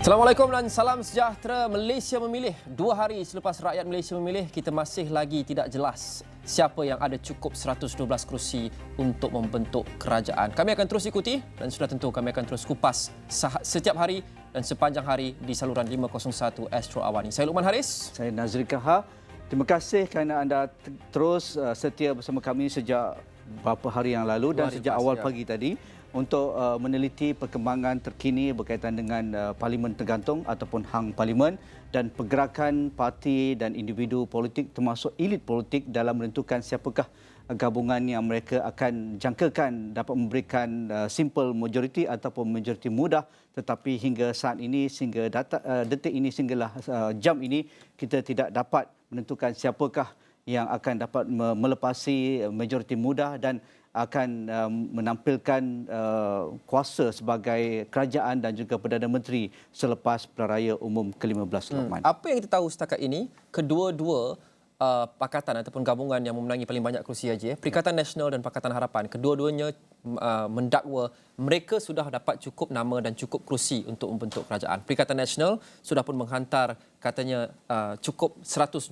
Assalamualaikum dan salam sejahtera. Malaysia memilih. 2 hari selepas rakyat Malaysia memilih, kita masih lagi tidak jelas siapa yang ada cukup 112 kerusi untuk membentuk kerajaan. Kami akan terus ikuti dan sudah tentu kami akan terus kupas setiap hari dan sepanjang hari di saluran 501 Astro Awani. Saya Luqman Haris. Saya Nazri Kahar. Terima kasih kerana anda terus setia bersama kami sejak beberapa hari yang lalu dan sejak awal pagi tadi untuk meneliti perkembangan terkini berkaitan dengan Parlimen Tergantung ataupun Hang Parlimen dan pergerakan parti dan individu politik termasuk elit politik dalam menentukan siapakah gabungan yang mereka akan jangkakan dapat memberikan simple majority ataupun majority mudah, tetapi hingga saat ini, sehingga detik ini, sehinggalah jam ini, kita tidak dapat menentukan siapakah yang akan dapat melepasi majoriti mudah dan akan menampilkan kuasa sebagai kerajaan dan juga Perdana Menteri selepas Pilihan Raya Umum ke-15. Apa yang kita tahu setakat ini, kedua-dua pakatan ataupun gabungan yang memenangi paling banyak kerusi saja, Perikatan Nasional dan Pakatan Harapan, kedua-duanya mendakwa mereka sudah dapat cukup nama dan cukup kerusi untuk membentuk kerajaan. Perikatan Nasional sudah pun menghantar katanya cukup 112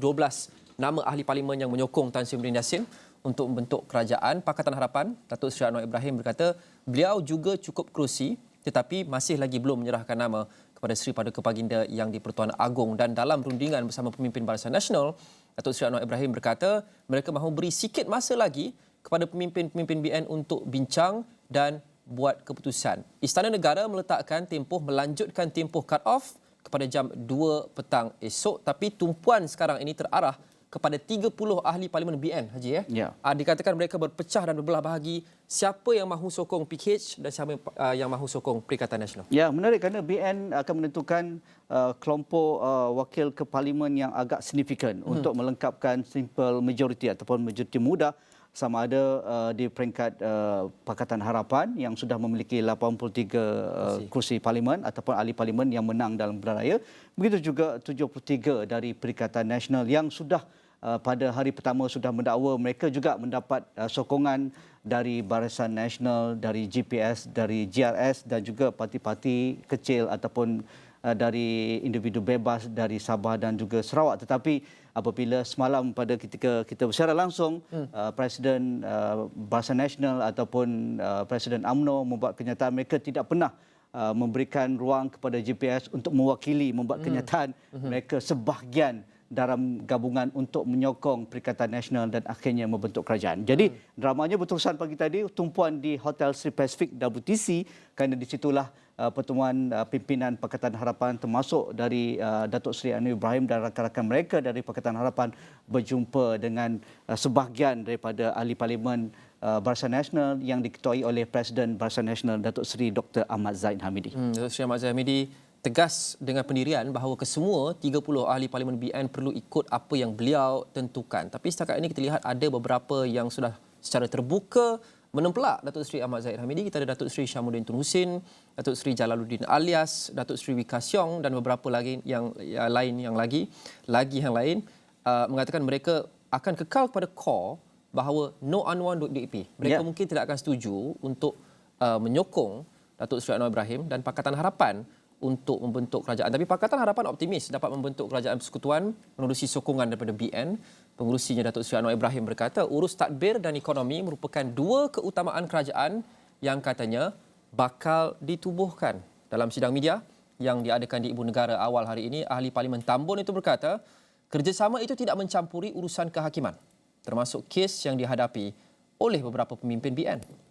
nama ahli parlimen yang menyokong Tan Sri Muhyiddin Yassin untuk membentuk kerajaan. Pakatan Harapan, Datuk Seri Anwar Ibrahim berkata beliau juga cukup kerusi tetapi masih lagi belum menyerahkan nama kepada Seri Paduka Baginda yang di-Pertuan Agong. Dan dalam rundingan bersama pemimpin Barisan Nasional, Datuk Seri Anwar Ibrahim berkata mereka mahu beri sikit masa lagi kepada pemimpin-pemimpin BN untuk bincang dan buat keputusan. Istana Negara meletakkan tempoh melanjutkan tempoh cut-off kepada jam 2 petang esok, tapi tumpuan sekarang ini terarah kepada 30 ahli parlimen BN, Haji. Ya. Dikatakan mereka berpecah dan berbelah bahagi siapa yang mahu sokong PKH dan siapa yang mahu sokong Perikatan Nasional. Ya, menarik kerana BN akan menentukan kelompok wakil ke parlimen yang agak signifikan untuk melengkapkan simple majority ataupun majority mudah, sama ada di peringkat Pakatan Harapan yang sudah memiliki 83 kursi parlimen ataupun ahli parlimen yang menang dalam pilihan raya. Begitu juga 73 dari Perikatan Nasional yang sudah pada hari pertama sudah mendakwa mereka juga mendapat sokongan dari Barisan Nasional, dari GPS, dari GRS dan juga parti-parti kecil ataupun dari individu bebas dari Sabah dan juga Sarawak. Tetapi apabila semalam pada ketika kita bersiaran langsung, Presiden Barisan Nasional ataupun Presiden UMNO membuat kenyataan mereka tidak pernah memberikan ruang kepada GPS untuk mewakili membuat kenyataan mereka sebahagian dalam gabungan untuk menyokong Perikatan Nasional dan akhirnya membentuk kerajaan. Jadi dramanya berterusan pagi tadi, tumpuan di Hotel Sri Pacific WTC kerana di situlah pertemuan pimpinan Pakatan Harapan termasuk dari Datuk Seri Anwar Ibrahim dan rakan-rakan mereka dari Pakatan Harapan berjumpa dengan sebahagian daripada ahli parlimen Barisan Nasional yang diketuai oleh Presiden Barisan Nasional Datuk Seri Dr. Ahmad Zahid Hamidi. Datuk Seri Ahmad Zahid Hamidi tegas dengan pendirian bahawa kesemua 30 ahli parlimen BN perlu ikut apa yang beliau tentukan. Tapi setakat ini kita lihat ada beberapa yang sudah secara terbuka menempelak Datuk Seri Ahmad Zahid Hamidi. Kita ada Datuk Seri Syamuddin Tun Husin, Datuk Seri Jalaluddin Alias, Datuk Seri Wika Siong dan beberapa lagi yang lain mengatakan mereka akan kekal kepada core bahawa no Anwar DAP. Mereka mungkin tidak akan setuju untuk menyokong Datuk Seri Anwar Ibrahim dan Pakatan Harapan untuk membentuk kerajaan. Tapi Pakatan Harapan optimis dapat membentuk kerajaan persekutuan menerusi sokongan daripada BN. Pengurusinya Datuk Seri Anwar Ibrahim berkata urus tadbir dan ekonomi merupakan dua keutamaan kerajaan yang katanya bakal ditubuhkan. Dalam sidang media yang diadakan di Ibu Negara awal hari ini, ahli Parlimen Tambun itu berkata kerjasama itu tidak mencampuri urusan kehakiman, termasuk kes yang dihadapi oleh beberapa pemimpin BN.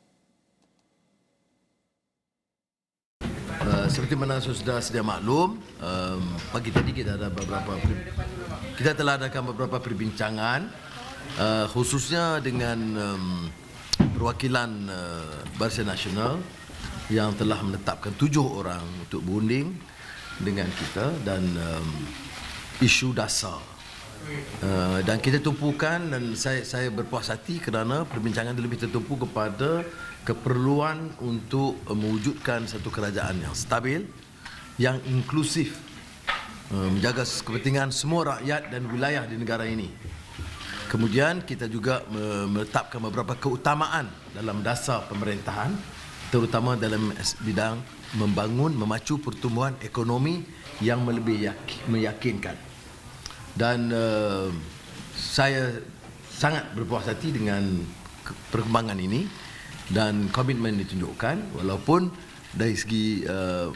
Seperti mana sudah sedia maklum, pagi tadi kita telah adakan beberapa perbincangan, khususnya dengan perwakilan Barisan Nasional yang telah menetapkan 7 orang untuk berunding dengan kita dan isu dasar. Dan kita tumpukan dan saya berpuas hati kerana perbincangan itu lebih tertumpu kepada keperluan untuk mewujudkan satu kerajaan yang stabil, yang inklusif, menjaga kepentingan semua rakyat dan wilayah di negara ini. Kemudian kita juga meletakkan beberapa keutamaan dalam dasar pemerintahan terutama dalam bidang membangun, memacu pertumbuhan ekonomi yang lebih meyakinkan. Dan saya sangat berpuas hati dengan perkembangan ini dan komitmen ditunjukkan, walaupun dari segi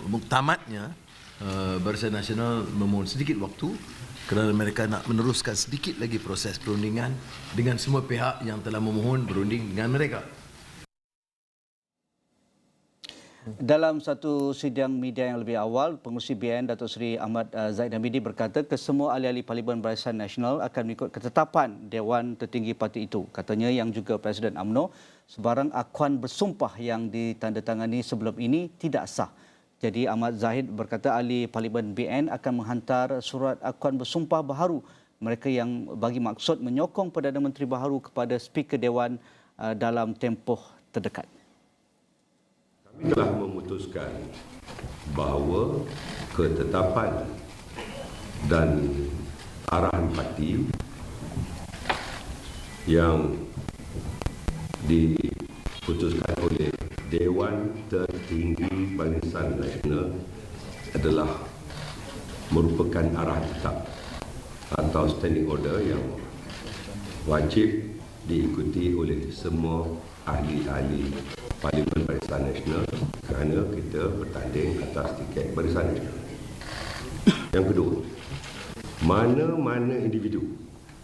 muktamadnya Barisan Nasional memohon sedikit waktu kerana mereka nak meneruskan sedikit lagi proses perundingan dengan semua pihak yang telah memohon berunding dengan mereka. Dalam satu sidang media yang lebih awal, Pengerusi BN Datuk Seri Ahmad Zahid Hamidi berkata kesemua ahli-ahli Parlimen Barisan Nasional akan mengikut ketetapan Dewan Tertinggi Parti itu. Katanya yang juga Presiden UMNO, sebarang akuan bersumpah yang ditandatangani sebelum ini tidak sah. Jadi Ahmad Zahid berkata ahli Parlimen BN akan menghantar surat akuan bersumpah baharu mereka yang bagi maksud menyokong Perdana Menteri baharu kepada Speaker Dewan dalam tempoh terdekat. Kami telah memutuskan bahawa ketetapan dan arahan parti yang diputuskan oleh Dewan Tertinggi Barisan Nasional adalah merupakan arahan tetap atau standing order yang wajib diikuti oleh semua ahli-ahli Parlimen Barisan Nasional kerana kita bertanding atas tiket Barisan Nasional. Yang kedua, mana-mana individu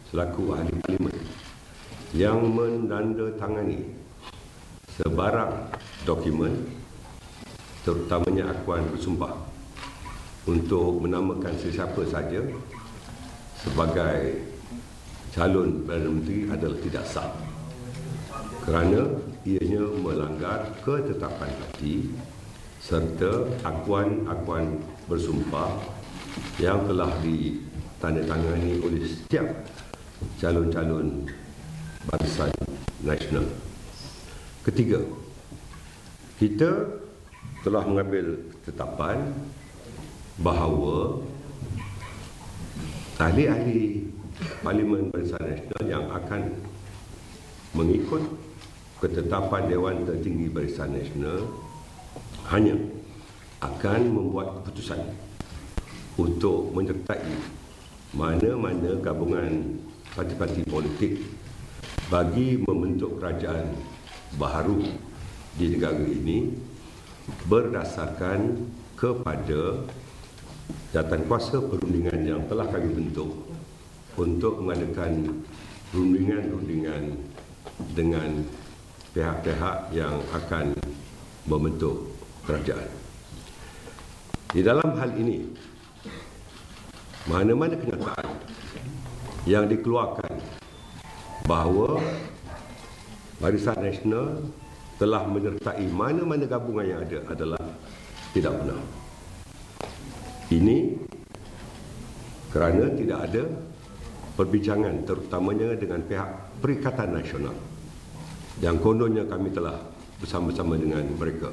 selaku ahli Parlimen yang menandatangani sebarang dokumen, terutamanya akuan bersumpah untuk menamakan sesiapa saja sebagai calon Perdana Menteri adalah tidak sah kerana ianya melanggar ketetapan parti serta akuan-akuan bersumpah yang telah ditandatangani oleh setiap calon-calon Barisan Nasional. Ketiga, kita telah mengambil ketetapan bahawa ahli-ahli Parlimen Barisan Nasional yang akan mengikut ketetapan Dewan Tertinggi Barisan Nasional hanya akan membuat keputusan untuk menyertai mana-mana gabungan parti-parti politik bagi membentuk kerajaan baharu di negara ini berdasarkan kepada jawatankuasa perundingan yang telah kami bentuk untuk mengadakan rundingan-rundingan dengan pihak-pihak yang akan membentuk kerajaan. Di dalam hal ini, mana-mana kenyataan yang dikeluarkan bahawa Barisan Nasional telah menyertai mana-mana gabungan yang ada adalah tidak benar. Ini kerana tidak ada perbincangan terutamanya dengan pihak Perikatan Nasional yang kononnya kami telah bersama-sama dengan mereka.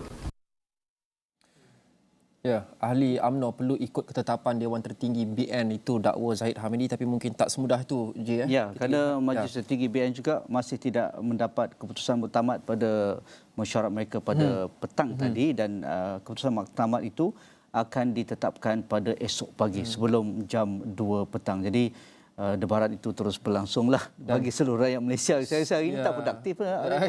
Ya, ahli UMNO perlu ikut ketetapan Dewan Tertinggi BN itu dakwa Zahid Hamidi, tapi mungkin tak semudah itu je Ya, kerana Majlis Tertinggi BN juga masih tidak mendapat keputusan muktamad pada mesyuarat mereka pada petang tadi dan keputusan muktamad itu akan ditetapkan pada esok pagi sebelum jam 2 petang. Jadi debaran itu terus berlangsunglah bagi seluruh rakyat Malaysia. Saya rasa hari ini tak produktif lah.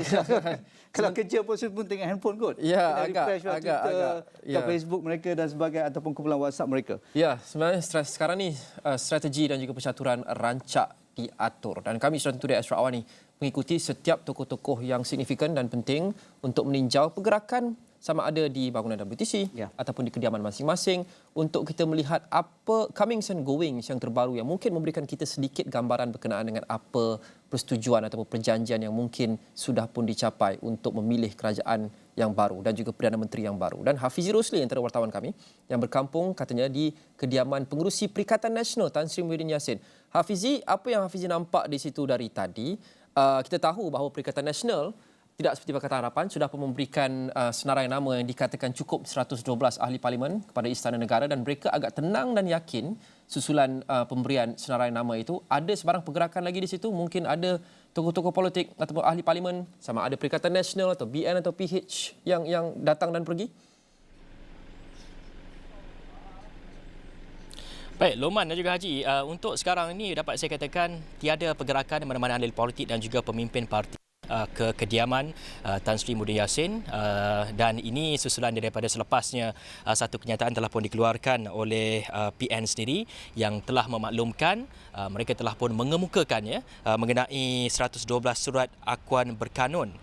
Kalau kerja pun tengok handphone kot. Ya, agak agak kat Facebook mereka dan sebagainya ataupun kumpulan WhatsApp mereka. Ya, sebenarnya sekarang ni strategi dan juga percaturan rancak diatur. Dan kami Surat Today Astro Awal ni mengikuti setiap tokoh-tokoh yang signifikan dan penting untuk meninjau pergerakan sama ada di bangunan WTC ataupun di kediaman masing-masing untuk kita melihat apa comings and goings yang terbaru yang mungkin memberikan kita sedikit gambaran berkenaan dengan apa persetujuan ataupun perjanjian yang mungkin sudah pun dicapai untuk memilih kerajaan yang baru dan juga Perdana Menteri yang baru. Dan Hafizi Rosli antara wartawan kami yang berkampung katanya di kediaman Pengerusi Perikatan Nasional Tan Sri Muhyiddin Yassin. Hafizi, apa yang Hafizi nampak di situ dari tadi? Kita tahu bahawa Perikatan Nasional tidak seperti Pakatan Harapan, sudah pun memberikan senarai nama yang dikatakan cukup 112 ahli parlimen kepada Istana Negara dan mereka agak tenang dan yakin susulan pemberian senarai nama itu. Ada sebarang pergerakan lagi di situ? Mungkin ada tokoh-tokoh politik ataupun ahli parlimen, sama ada Perikatan Nasional atau BN atau PH yang datang dan pergi? Baik, Loman dan juga Haji, untuk sekarang ini dapat saya katakan tiada pergerakan mana-mana ahli politik dan juga pemimpin parti ke kediaman Tan Sri Muhyiddin Yassin, dan ini susulan daripada selepasnya satu kenyataan telah pun dikeluarkan oleh PN sendiri yang telah memaklumkan mereka telah pun mengemukakannya mengenai 112 surat akuan berkanun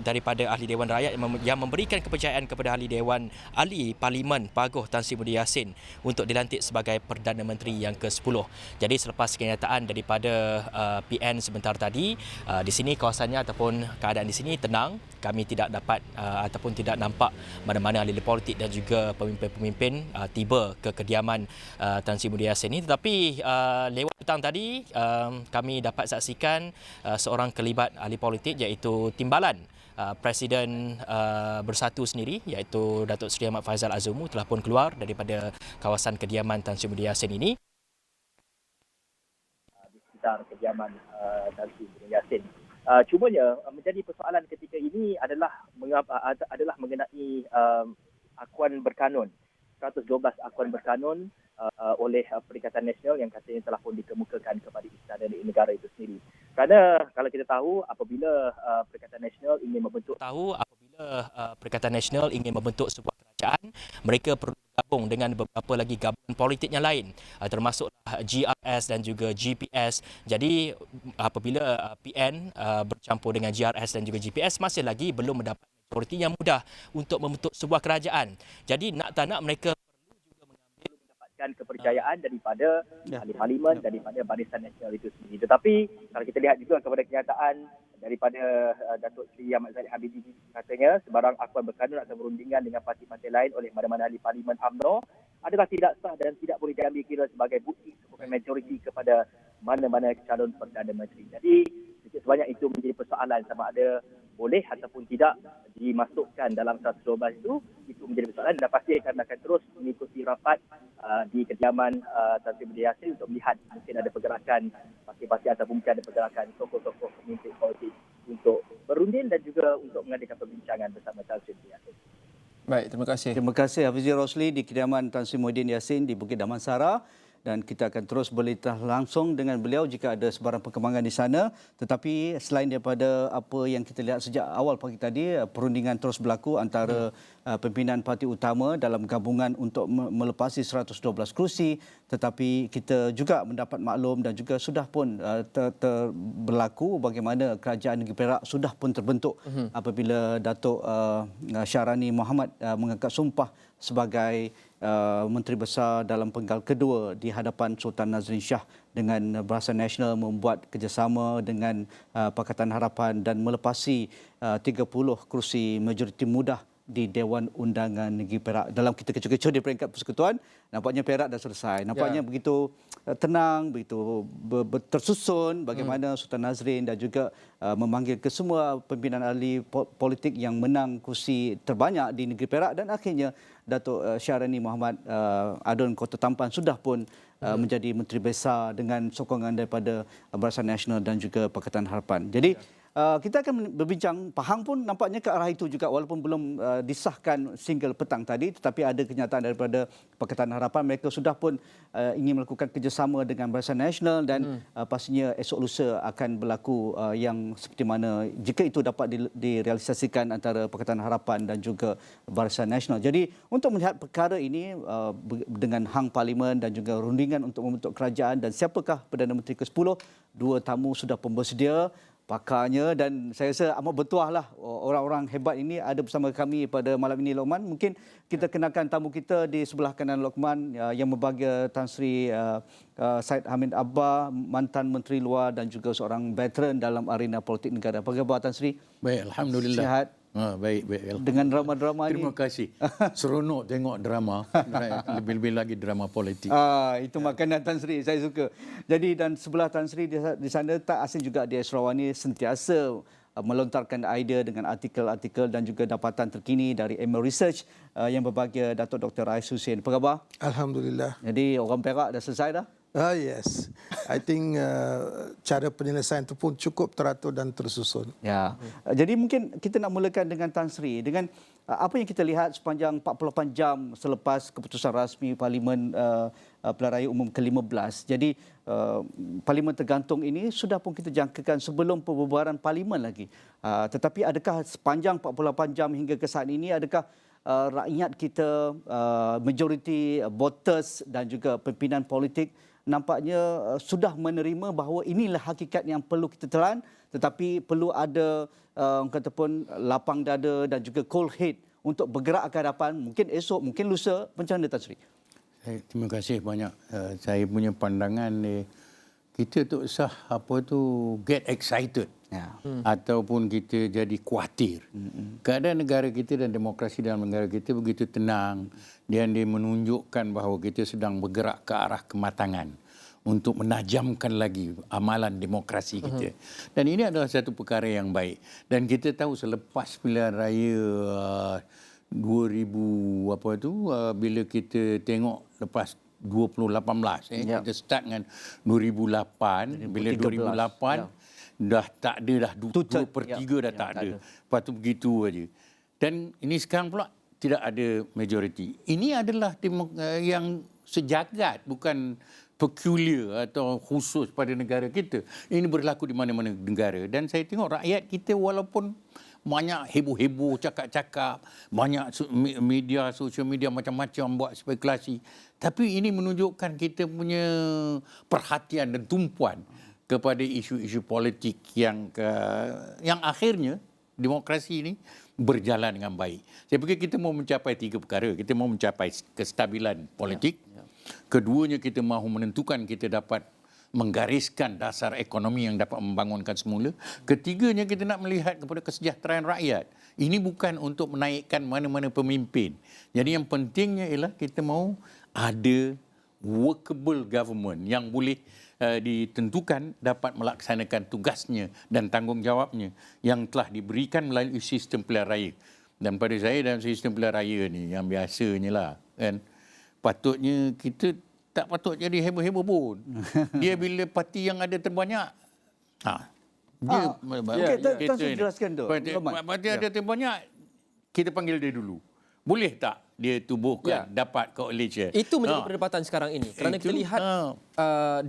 daripada ahli Dewan Rakyat yang memberikan kepercayaan kepada ahli Dewan Ahli Parlimen Paguh Tan Sri Muhyiddin Yassin untuk dilantik sebagai Perdana Menteri yang ke-10. Jadi selepas kenyataan daripada PN sebentar tadi, di sini kawasannya ataupun keadaan di sini tenang. Kami tidak dapat ataupun tidak nampak mana-mana ahli politik dan juga pemimpin-pemimpin tiba ke kediaman Tan Sri Muhyiddin Yassin ini. Tetapi lewat petang tadi kami dapat saksikan seorang kelibat ahli politik iaitu timbalan Presiden Bersatu sendiri iaitu Datuk Seri Ahmad Faizal Azumu telah pun keluar daripada kawasan kediaman Tan Sri Muhyiddin Yassin ini. Di sekitar kediaman Tan Sri Muhyiddin Yassin. Cumanya menjadi persoalan ketika ini adalah mengenai akuan berkanun. 112 akuan berkanun oleh Perikatan Nasional yang katanya telah pun dikemukakan kepada Istana Negara itu sendiri. Kerana kalau kita tahu apabila Perikatan Nasional ingin membentuk sebuah kerajaan, mereka perlu bergabung dengan beberapa lagi gabungan politik yang lain, termasuklah GRS dan juga GPS. Jadi apabila PN bercampur dengan GRS dan juga GPS, masih lagi belum mendapat majoriti yang mudah untuk membentuk sebuah kerajaan. Jadi nak tak nak mereka mendapatkan kepercayaan daripada ahli parlimen, daripada Barisan Nasional itu sendiri. Tetapi kalau kita lihat juga kepada kenyataan daripada Datuk Seri Ahmad Zahid Habibie, katanya sebarang akuan berkanun atau berundingan dengan parti-parti lain oleh mana-mana ahli parlimen UMNO adalah tidak sah dan tidak boleh diambil kira sebagai bukti sokongan majoriti kepada mana-mana calon Perdana Menteri. Jadi sebanyak itu menjadi persoalan sama ada boleh ataupun tidak dimasukkan dalam 112 itu menjadi persoalan dan pasti kami akan terus mengikuti rapat di kediaman Tan Sri Muhyiddin Yassin untuk melihat mungkin ada pergerakan parti-parti ataupun mungkin ada pergerakan tokoh-tokoh pemimpin politik untuk berunding dan juga untuk mengadakan perbincangan bersama Tan Sri Muhyiddin Yassin. Baik, terima kasih. Terima kasih Hafizi Rosli di kediaman Tan Sri Muhyiddin Yassin di Bukit Damansara. Dan kita akan terus berlintas langsung dengan beliau jika ada sebarang perkembangan di sana. Tetapi selain daripada apa yang kita lihat sejak awal pagi tadi, perundingan terus berlaku antara pimpinan parti utama dalam gabungan untuk melepasi 112 kerusi. Tetapi kita juga mendapat maklum dan juga sudah pun berlaku bagaimana kerajaan negeri Perak sudah pun terbentuk apabila Datuk Syahrani Mohamad mengangkat sumpah sebagai Menteri Besar dalam penggal kedua di hadapan Sultan Nazrin Shah dengan Barisan Nasional membuat kerjasama dengan Pakatan Harapan dan melepasi 30 kerusi majoriti mudah di Dewan Undangan Negeri Perak. Dalam kita kecoh-kecoh di peringkat persekutuan, nampaknya Perak dah selesai. Nampaknya begitu tenang, begitu tersusun bagaimana Sultan Nazrin dan juga memanggil ke semua pimpinan ahli politik yang menang kursi terbanyak di Negeri Perak dan akhirnya Datuk Syahrani Mohamad Adun Kota Tampan sudah pun menjadi Menteri Besar dengan sokongan daripada Barisan Nasional dan juga Pakatan Harapan. Jadi kita akan berbincang, Pahang pun nampaknya ke arah itu juga walaupun belum disahkan single petang tadi, tetapi ada kenyataan daripada Pakatan Harapan mereka sudah pun ingin melakukan kerjasama dengan Barisan Nasional dan pastinya esok lusa akan berlaku yang seperti mana jika itu dapat direalisasikan antara Pakatan Harapan dan juga Barisan Nasional. Jadi untuk melihat perkara ini dengan hang parlimen dan juga rundingan untuk membentuk kerajaan dan siapakah Perdana Menteri ke-10, dua tamu sudah pun bersedia, pakarnya, dan saya rasa amat bertuah lah orang-orang hebat ini ada bersama kami pada malam ini, Lokman. Mungkin kita kenalkan tamu kita di sebelah kanan Lokman yang berbahagia Tan Sri Syed Hamid Abba, mantan Menteri Luar dan juga seorang veteran dalam arena politik negara. Apa khabar Tan Sri? Baik, alhamdulillah. Sihat? Baik. Dengan drama-drama ni. Terima kasih. Seronok tengok drama. Lebih-lebih lagi drama politik. Itu makanan Tan Sri, saya suka. Jadi dan sebelah Tan Sri di sana tak asing juga dia Sarawak ni sentiasa melontarkan idea dengan artikel-artikel dan juga dapatan terkini dari ML Research yang berbahagia Datuk Dr. Ais Hussein. Apa khabar? Alhamdulillah. Jadi orang Perak dah selesai dah? Yes. I think cara penyelesaian itu pun cukup teratur dan tersusun. Ya. Jadi mungkin kita nak mulakan dengan Tan Sri, dengan apa yang kita lihat sepanjang 48 jam selepas keputusan rasmi Parlimen Pilihan Raya Umum ke-15. Jadi Parlimen tergantung ini sudah pun kita jangkakan sebelum pembubaran Parlimen lagi. Tetapi adakah sepanjang 48 jam hingga ke saat ini, adakah rakyat kita, majoriti voters dan juga pimpinan politik nampaknya sudah menerima bahawa inilah hakikat yang perlu kita telan, tetapi perlu ada orang kata pun lapang dada dan juga cool head untuk bergerak ke hadapan, mungkin esok, mungkin lusa. Macam mana Tan Sri? Terima kasih banyak. Saya punya pandangan kita tak usah get excited. Ya. Ataupun kita jadi khawatir. Keadaan negara kita dan demokrasi dalam negara kita begitu tenang dan dia menunjukkan bahawa kita sedang bergerak ke arah kematangan untuk menajamkan lagi amalan demokrasi kita. Dan ini adalah satu perkara yang baik. Dan kita tahu selepas pilihan raya 2000 bila kita tengok lepas 2018 kita start dengan 2008 bila 2008 dah tak ada dah 2/3 dah tak ada. Lepas tu begitu aja. Dan ini sekarang pula tidak ada majoriti. Ini adalah yang sejagat, bukan peculiar atau khusus pada negara kita. Ini berlaku di mana-mana negara. Dan saya tengok rakyat kita walaupun banyak heboh-heboh cakap-cakap, banyak media, sosial media macam-macam buat spekulasi. Tapi ini menunjukkan kita punya perhatian dan tumpuan kepada isu-isu politik yang akhirnya demokrasi ini berjalan dengan baik. Saya fikir kita mau mencapai 3 perkara. Kita mau mencapai kestabilan politik. Keduanya kita mahu menentukan kita dapat menggariskan dasar ekonomi yang dapat membangunkan semula. Ketiganya kita nak melihat kepada kesejahteraan rakyat. Ini bukan untuk menaikkan mana-mana pemimpin. Jadi yang pentingnya ialah kita mahu ada workable government yang boleh ditentukan dapat melaksanakan tugasnya dan tanggungjawabnya yang telah diberikan melalui sistem pilihan raya. Dan pada saya dalam sistem pilihan raya ni yang biasanya lah kan, patutnya kita tak patut jadi heboh-heboh pun. Dia bila parti yang ada terbanyak, Tan Sri jelaskan tu. Parti ada terbanyak, kita panggil dia dulu. Boleh tak dia tubuhkan dapat coalition? Itu menjadi perdebatan sekarang ini. Kerana kita lihat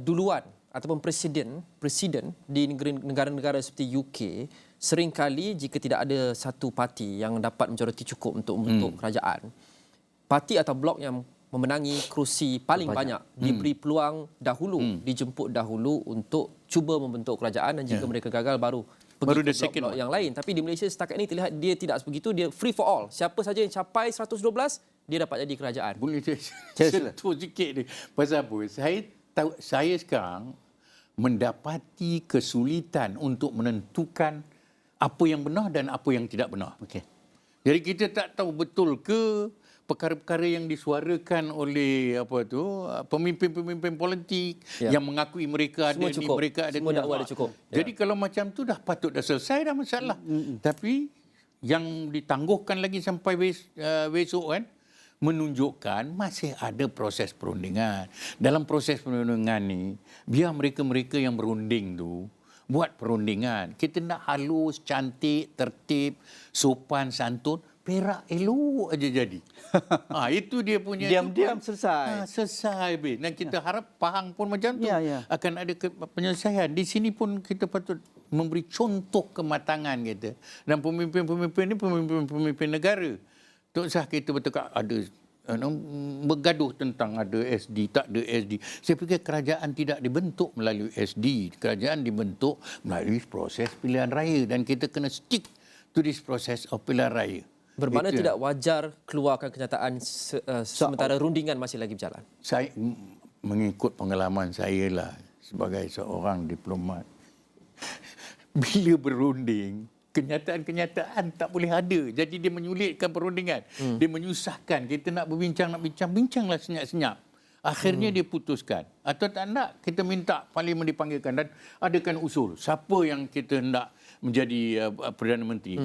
duluan ataupun presiden di negara-negara seperti UK, seringkali jika tidak ada satu parti yang dapat majoriti cukup untuk membentuk kerajaan, parti atau blok yang memenangi kerusi paling banyak diberi peluang dahulu, dijemput dahulu untuk cuba membentuk kerajaan, dan jika mereka gagal baru pergi ke blok yang lain. Tapi di Malaysia setakat ini terlihat dia tidak begitu, dia free for all. Siapa saja yang capai 112 dia dapat jadi kerajaan. Boleh sentuh sikit ni. Pasal apa? Saya sekarang mendapati kesulitan untuk menentukan apa yang benar dan apa yang tidak benar. Okey. Jadi kita tak tahu betul ke perkara-perkara yang disuarakan oleh pemimpin-pemimpin politik yang mengakui mereka ada ni, mereka ada semua ni. dakwa ada cukup. Jadi kalau macam tu dah patut dah selesai dah masalah. Tapi yang ditangguhkan lagi sampai besok kan, menunjukkan masih ada proses perundingan. Dalam proses perundingan ni, biar mereka-mereka yang berunding tu buat perundingan. Kita nak halus, cantik, tertib, sopan, santun, perak elok aja jadi. Itu dia punya. Diam-diam selesai. Selesai. Dan kita harap Pahang pun macam tu. Akan ada penyelesaian. Di sini pun kita patut memberi contoh kematangan kita. Dan pemimpin-pemimpin ni pemimpin negara. Tak usah kita bertekak ada bergaduh tentang ada SD, tak ada SD. Saya fikir kerajaan tidak dibentuk melalui SD. Kerajaan dibentuk melalui proses pilihan raya. Dan kita kena stick to this process of pilihan raya. Bermakna tidak wajar keluarkan kenyataan sementara rundingan masih lagi berjalan. Saya mengikut pengalaman saya lah sebagai seorang diplomat. Bila berunding, kenyataan-kenyataan tak boleh ada. Jadi dia menyulitkan perundingan. Dia menyusahkan. Kita nak berbincang, bincanglah senyap-senyap. Akhirnya dia putuskan. Atau tak nak, kita minta parlimen dipanggilkan dan adakan usul. Siapa yang kita hendak menjadi Perdana Menteri.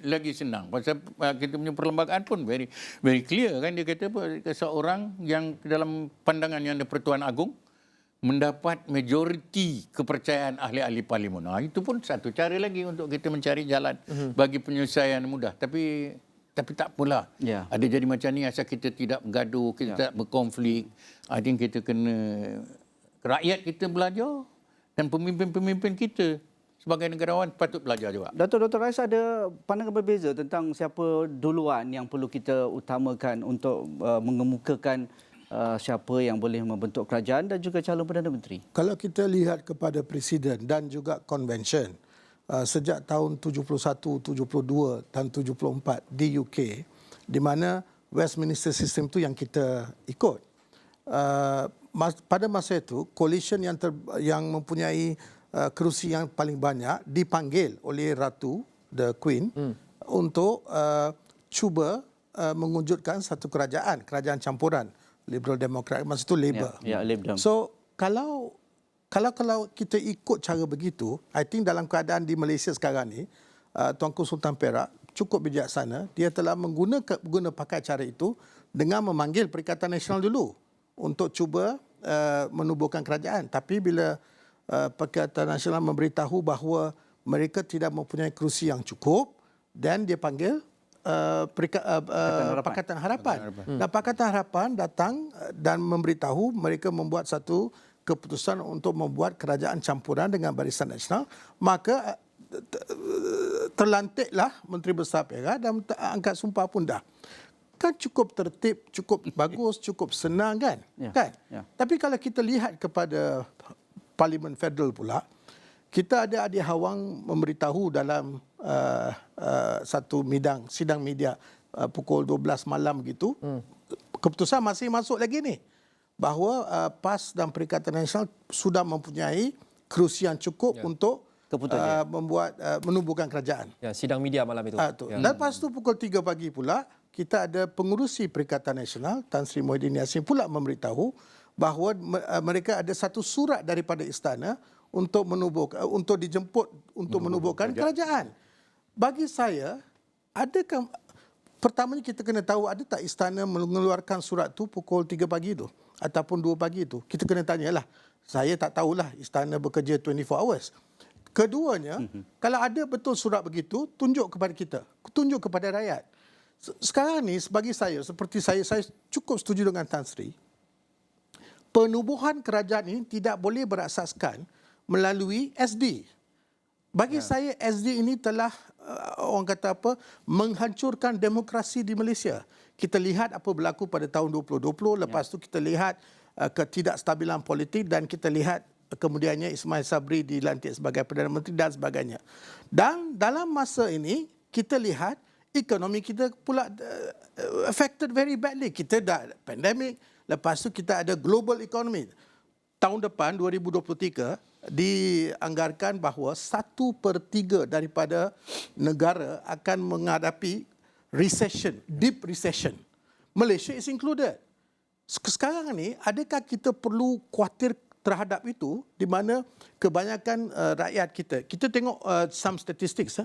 Lagi senang. Pasal kita punya perlembagaan pun very clear kan. Dia kata seorang yang dalam pandangan yang Pertuan Agong mendapat majoriti kepercayaan ahli-ahli parlimen. Itu pun satu cara lagi untuk kita mencari jalan bagi penyelesaian mudah. Tapi tak pula. Ya. Ada jadi macam ni asal kita tidak bergaduh, kita tak berkonflik. I think kita kena, rakyat kita belajar dan pemimpin-pemimpin kita sebagai negarawan patut belajar juga. Dr. Rais ada pandangan berbeza tentang siapa duluan yang perlu kita utamakan untuk mengemukakan siapa yang boleh membentuk kerajaan dan juga calon Perdana Menteri. Kalau kita lihat kepada Presiden dan juga Convention, sejak tahun 71, 72 dan 74 di UK, di mana Westminster System itu yang kita ikut. Pada masa itu, coalition yang mempunyai kerusi yang paling banyak dipanggil oleh Ratu, the Queen, untuk cuba mewujudkan satu kerajaan campuran Liberal Democrat, masa itu Labour. So kalau kita ikut cara begitu, I think dalam keadaan di Malaysia sekarang ni, Tuanku Sultan Perak cukup bijaksana. Dia telah guna pakai cara itu dengan memanggil Perikatan Nasional dulu untuk cuba menubuhkan kerajaan. Tapi bila Perikatan Nasional memberitahu bahawa mereka tidak mempunyai kerusi yang cukup, dan dia panggil Pakatan Harapan. Dan Pakatan Harapan datang dan memberitahu mereka membuat satu keputusan untuk membuat kerajaan campuran dengan Barisan Nasional. Maka terlantiklah Menteri Besar Perak dan angkat sumpah pun dah. Kan cukup tertib, cukup bagus, cukup senang kan? Kan? Tapi kalau kita lihat kepada Parlimen Federal pula, kita ada Adik Hawang memberitahu dalam satu sidang media pukul 12 malam gitu, keputusan masih masuk lagi ni, bahawa PAS dan Perikatan Nasional sudah mempunyai kerusi yang cukup untuk menubuhkan kerajaan. Ya, sidang media malam itu. Lepas tu pukul 3 pagi pula, kita ada pengurusi Perikatan Nasional, Tan Sri Muhyiddin Yassin pula memberitahu bahawa mereka ada satu surat daripada istana untuk dijemput untuk menubuhkan kerajaan. Bagi saya, adakah pertamanya kita kena tahu ada tak istana mengeluarkan surat tu pukul 3 pagi tu ataupun 2 pagi tu. Kita kena tanyalah. Saya tak tahulah istana bekerja 24 hours. Keduanya, kalau ada betul surat begitu, tunjuk kepada kita, tunjuk kepada rakyat. Sekarang ni bagi saya, seperti saya cukup setuju dengan Tan Sri. Penubuhan kerajaan ini tidak boleh berasaskan melalui SD. Bagi saya SD ini telah orang kata apa, menghancurkan demokrasi di Malaysia. Kita lihat apa berlaku pada tahun 2020, lepas tu kita lihat ketidakstabilan politik dan kita lihat kemudiannya Ismail Sabri dilantik sebagai Perdana Menteri dan sebagainya. Dan dalam masa ini kita lihat ekonomi kita pula affected very badly. Kita dah pandemik, lepas tu kita ada global economy. Tahun depan 2023 dianggarkan bahawa 1/3 daripada negara akan menghadapi recession, deep recession. Malaysia is included. Sekarang ni, adakah kita perlu khawatir terhadap itu, di mana kebanyakan rakyat kita tengok some statistics,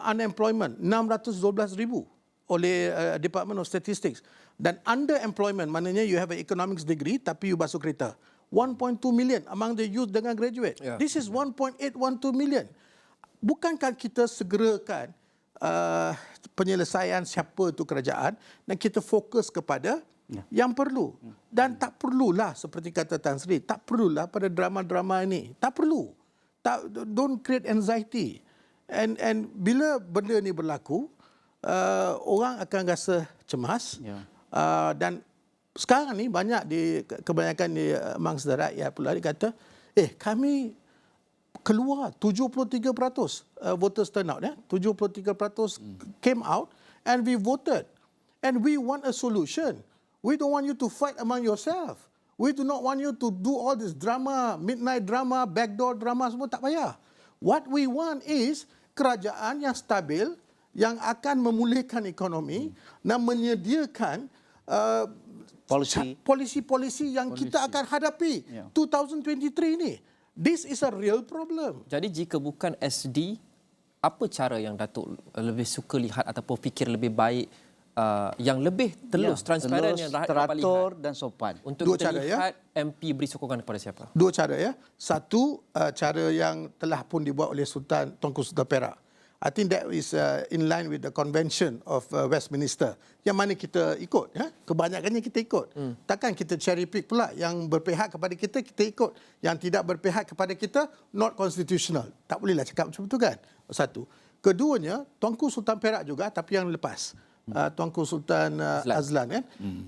unemployment 612,000 oleh Department of Statistics, dan underemployment maknanya you have an economics degree tapi you basuh kereta, 1.2 million among the youth dengan graduate. This is 1.812 million. Bukankah kita segerakan penyelesaian siapa itu kerajaan dan kita fokus kepada yang perlu. Dan tak perlulah seperti kata Tan Sri, tak perlulah pada drama-drama ini. Tak perlu. Don't create anxiety. And bila benda ni berlaku, orang akan rasa cemas. Dan sekarang ni banyak kebanyakan di mangsa rakyat pula dia kata, kami keluar 73% voters turnout, 73% came out and we voted. And we want a solution. We don't want you to fight among yourself. We do not want you to do all this drama, midnight drama, backdoor drama, semua tak payah. What we want is kerajaan yang stabil, yang akan memulihkan ekonomi dan menyediakan polisi-polisi yang kita akan hadapi 2023 ni. This is a real problem. Jadi jika bukan SD, apa cara yang Datuk lebih suka lihat ataupun fikir lebih baik yang lebih telus, transparan yang rakyat dapat lihat teratur dan sopan. untuk Dua kita cara, ya? lihat MP beri sokongan kepada siapa? Dua cara ya. Satu, cara yang telah pun dibuat oleh Tunku Sultan Perak. I think that is in line with the convention of Westminster. Yang mana kita ikut. Ya? Kebanyakannya kita ikut. Takkan kita cherry pick pula. Yang berpihak kepada kita, kita ikut. Yang tidak berpihak kepada kita, not constitutional. Tak bolehlah cakap macam itu kan. Satu. Keduanya, Tunku Sultan Perak juga, tapi yang lepas. Tunku Sultan Azlan. Kan?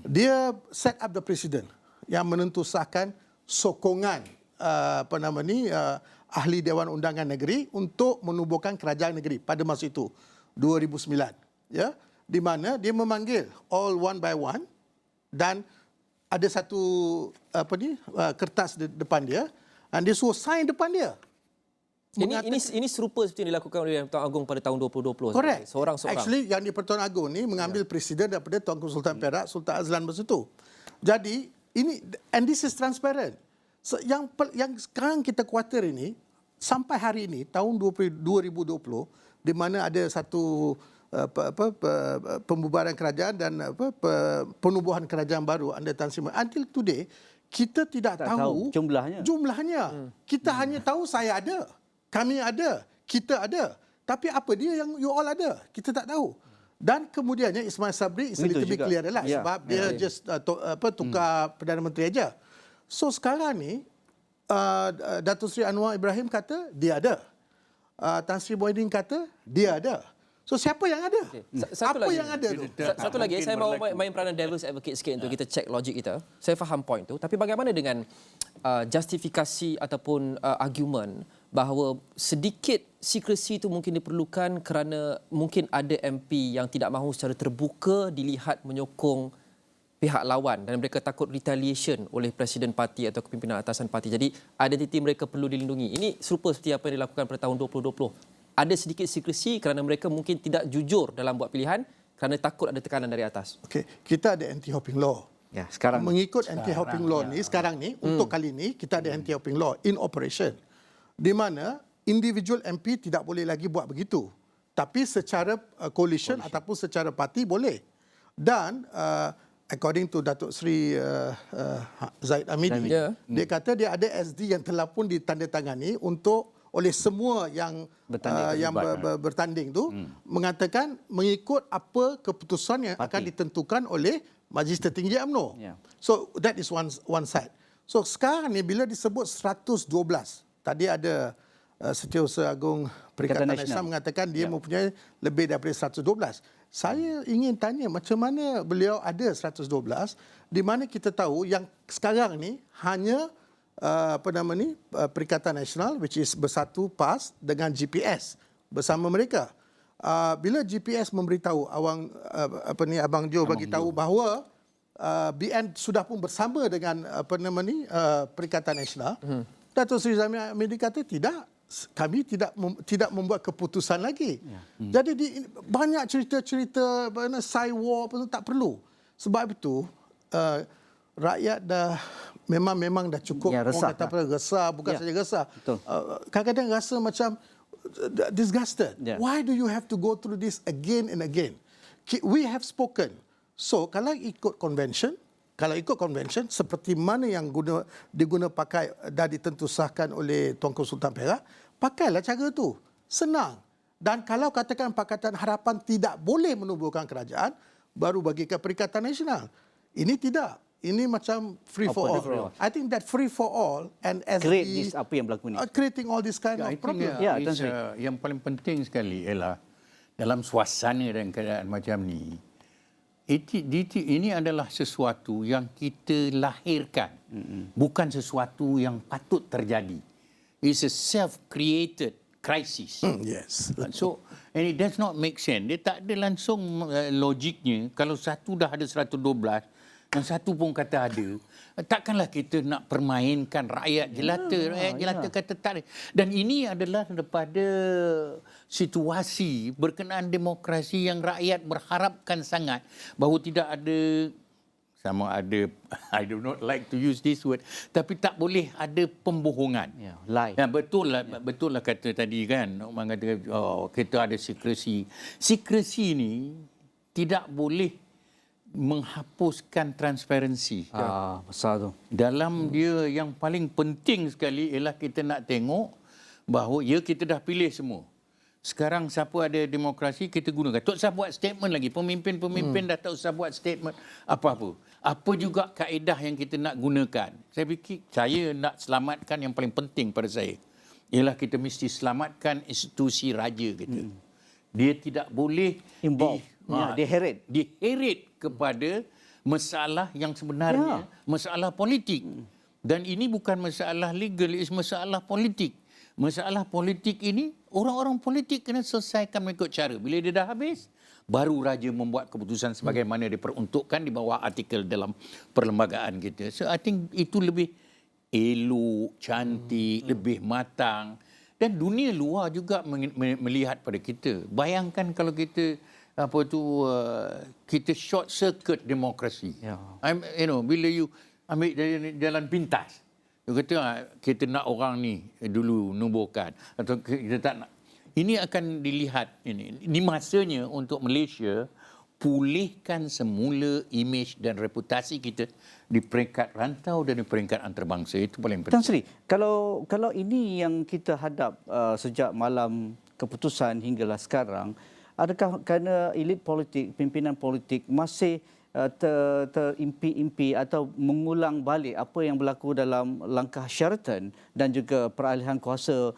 Dia set up the precedent yang menentusahkan sokongan ahli Dewan Undangan Negeri untuk menubuhkan kerajaan negeri pada masa itu 2009, ya, di mana dia memanggil all one by one dan ada satu kertas di depan dia dan dia suruh sign depan dia. Ini serupa seperti yang dilakukan oleh Tuan Agong pada tahun 2020. Correct. Seorang-seorang. Actually yang di Pertuan Agong ni mengambil presiden daripada Tunku Sultan Perak, Sultan Azlan masa itu. Jadi ini, and this is transparent. So, yang sekarang kita khawatir ini, sampai hari ini, tahun 2020, di mana ada satu pembubaran kerajaan dan penubuhan kerajaan baru under Tan Sri Muhyiddin. Until today, kita tidak tahu jumlahnya. Kita hanya tahu saya ada, kami ada, kita ada. Tapi apa dia yang you all ada? Kita tak tahu. Dan kemudiannya Ismail Sabri is a little bit clear lah, sebab dia just tukar Perdana Menteri aja. So sekarang ni Datuk Seri Anwar Ibrahim kata dia ada. Tan Sri Muhyiddin kata dia ada. So siapa yang ada? Okay. Apa yang ada tu? Satu lagi, saya mahu main peranan devil's advocate sikit untuk kita check logik kita. Saya faham point tu, tapi bagaimana dengan justifikasi ataupun argument bahawa sedikit secrecy itu mungkin diperlukan kerana mungkin ada MP yang tidak mahu secara terbuka dilihat menyokong pihak lawan dan mereka takut retaliation oleh presiden parti atau kepimpinan atasan parti. Jadi identiti mereka perlu dilindungi. Ini serupa seperti apa yang dilakukan pada tahun 2020. Ada sedikit sekresi kerana mereka mungkin tidak jujur dalam buat pilihan kerana takut ada tekanan dari atas. Okey, kita ada anti-hopping law. Ya, sekarang Mengikut anti-hopping law ni sekarang ni untuk kali ni kita ada anti-hopping law in operation. Di mana individual MP tidak boleh lagi buat begitu. Tapi secara coalition ataupun secara parti boleh. Dan according to Datuk Seri Zaid Amidi, dia kata dia ada SD yang telah pun ditandatangani untuk oleh semua yang bertanding tu mengatakan mengikut apa keputusan yang akan ditentukan oleh Majlis Tertinggi UMNO. Yeah. So that is one side. So sekarang ni bila disebut 112, tadi ada Setiausaha Agung Perikatan Nasional mengatakan dia mempunyai lebih daripada 112. Saya ingin tanya macam mana beliau ada 112 di mana kita tahu yang sekarang ni hanya Perikatan Nasional which is bersatu PAS dengan GPS bersama mereka. Bila GPS memberitahu Abang Jo bagi tahu bahawa BN sudah pun bersama dengan Perikatan Nasional, Datuk Seri Zamir Hamidi kata tidak, kami tidak membuat keputusan lagi. Jadi banyak cerita-cerita war tak perlu. Sebab itu rakyat dah memang dah cukup orang kata resah, bukan saja resah. Kadang-kadang rasa macam disgusted. Why do you have to go through this again and again? We have spoken. So kalau ikut convention seperti mana yang diguna pakai dah ditentusahkan oleh Tunku Sultan Perak, pakailah cara tu. Senang. Dan kalau katakan Pakatan Harapan tidak boleh menubuhkan kerajaan, baru bagi ke Perikatan Nasional. Ini tidak. Ini macam free for all. I think that free for all and SD create this apa yang berlaku ni. Creating all this kind of problem. Yang paling penting sekali ialah dalam suasana dan keadaan macam ni, ini adalah sesuatu yang kita lahirkan, bukan sesuatu yang patut terjadi. It's a self-created crisis. Yes. So, and it does not make sense. Dia tak ada langsung logiknya. Kalau satu dah ada 112, dan satu pun kata ada, takkanlah kita nak permainkan rakyat jelata. Rakyat jelata kata tak ada. Dan ini adalah daripada situasi berkenaan demokrasi yang rakyat berharapkan sangat bahawa tidak ada sama ada I do not like to use this word, tapi tak boleh ada pembohongan. Lie. Betul lah kata tadi kan. Orang kata kita ada secrecy. Secrecy ni tidak boleh menghapuskan transparansi. Besar tu. Dalam dia yang paling penting sekali ialah kita nak tengok bahawa kita dah pilih semua. Sekarang siapa ada demokrasi kita gunakan. Tak usah buat statement lagi. Pemimpin-pemimpin dah tak usah buat statement apa-apa. Apa juga kaedah yang kita nak gunakan. Saya fikir saya nak selamatkan yang paling penting pada saya. Ialah kita mesti selamatkan institusi raja kita. Dia tidak boleh diheret kepada masalah yang sebenarnya masalah politik. Dan ini bukan masalah legal, ini masalah politik. Masalah politik ini, orang-orang politik kena selesaikan mengikut cara. Bila dia dah habis, baru raja membuat keputusan sebagaimana diperuntukkan di bawah artikel dalam perlembagaan kita. So I think itu lebih elok, cantik, lebih matang. Dan dunia luar juga melihat pada kita. Bayangkan kalau kita kita short circuit demokrasi. Bila you ambil jalan pintas, you kata kita nak orang ni dulu nubuhkan atau kita tak nak. Ini akan dilihat ini masanya untuk Malaysia pulihkan semula imej dan reputasi kita di peringkat rantau dan di peringkat antarabangsa. Itu paling penting. Tan Sri, kalau ini yang kita hadap sejak malam keputusan hinggalah sekarang, adakah kerana elit politik, pimpinan politik masih terimpi-impi atau mengulang balik apa yang berlaku dalam langkah Sheraton dan juga peralihan kuasa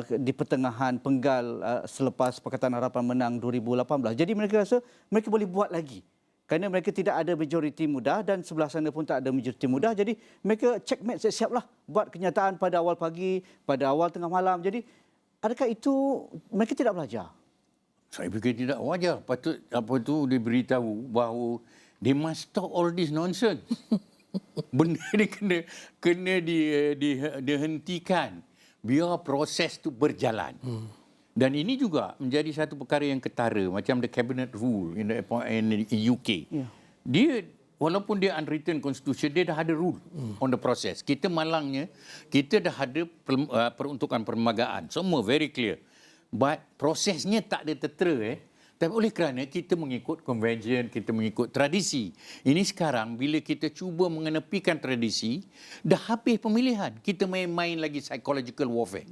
di pertengahan penggal selepas Pakatan Harapan menang 2018. Jadi mereka rasa mereka boleh buat lagi. Kerana mereka tidak ada majoriti mudah dan sebelah sana pun tak ada majoriti mudah. Jadi mereka checkmate, siap-siaplah buat kenyataan pada awal pagi, pada awal tengah malam. Jadi adakah itu mereka tidak belajar? Saya fikir tidak wajar. Patut diberitahu bahawa they must stop all this nonsense. Benda ni kena dihentikan. Biar proses tu berjalan. Dan ini juga menjadi satu perkara yang ketara. Macam the cabinet rule in UK. Dia, walaupun dia unwritten constitution, dia dah ada rule on the process. Kita malangnya, kita dah ada peruntukan perlembagaan. Semua very clear. But prosesnya tak ada tertera. Tapi oleh kerana kita mengikut convention, kita mengikut tradisi. Ini sekarang bila kita cuba mengenepikan tradisi, dah habis pemilihan. Kita main-main lagi psychological warfare.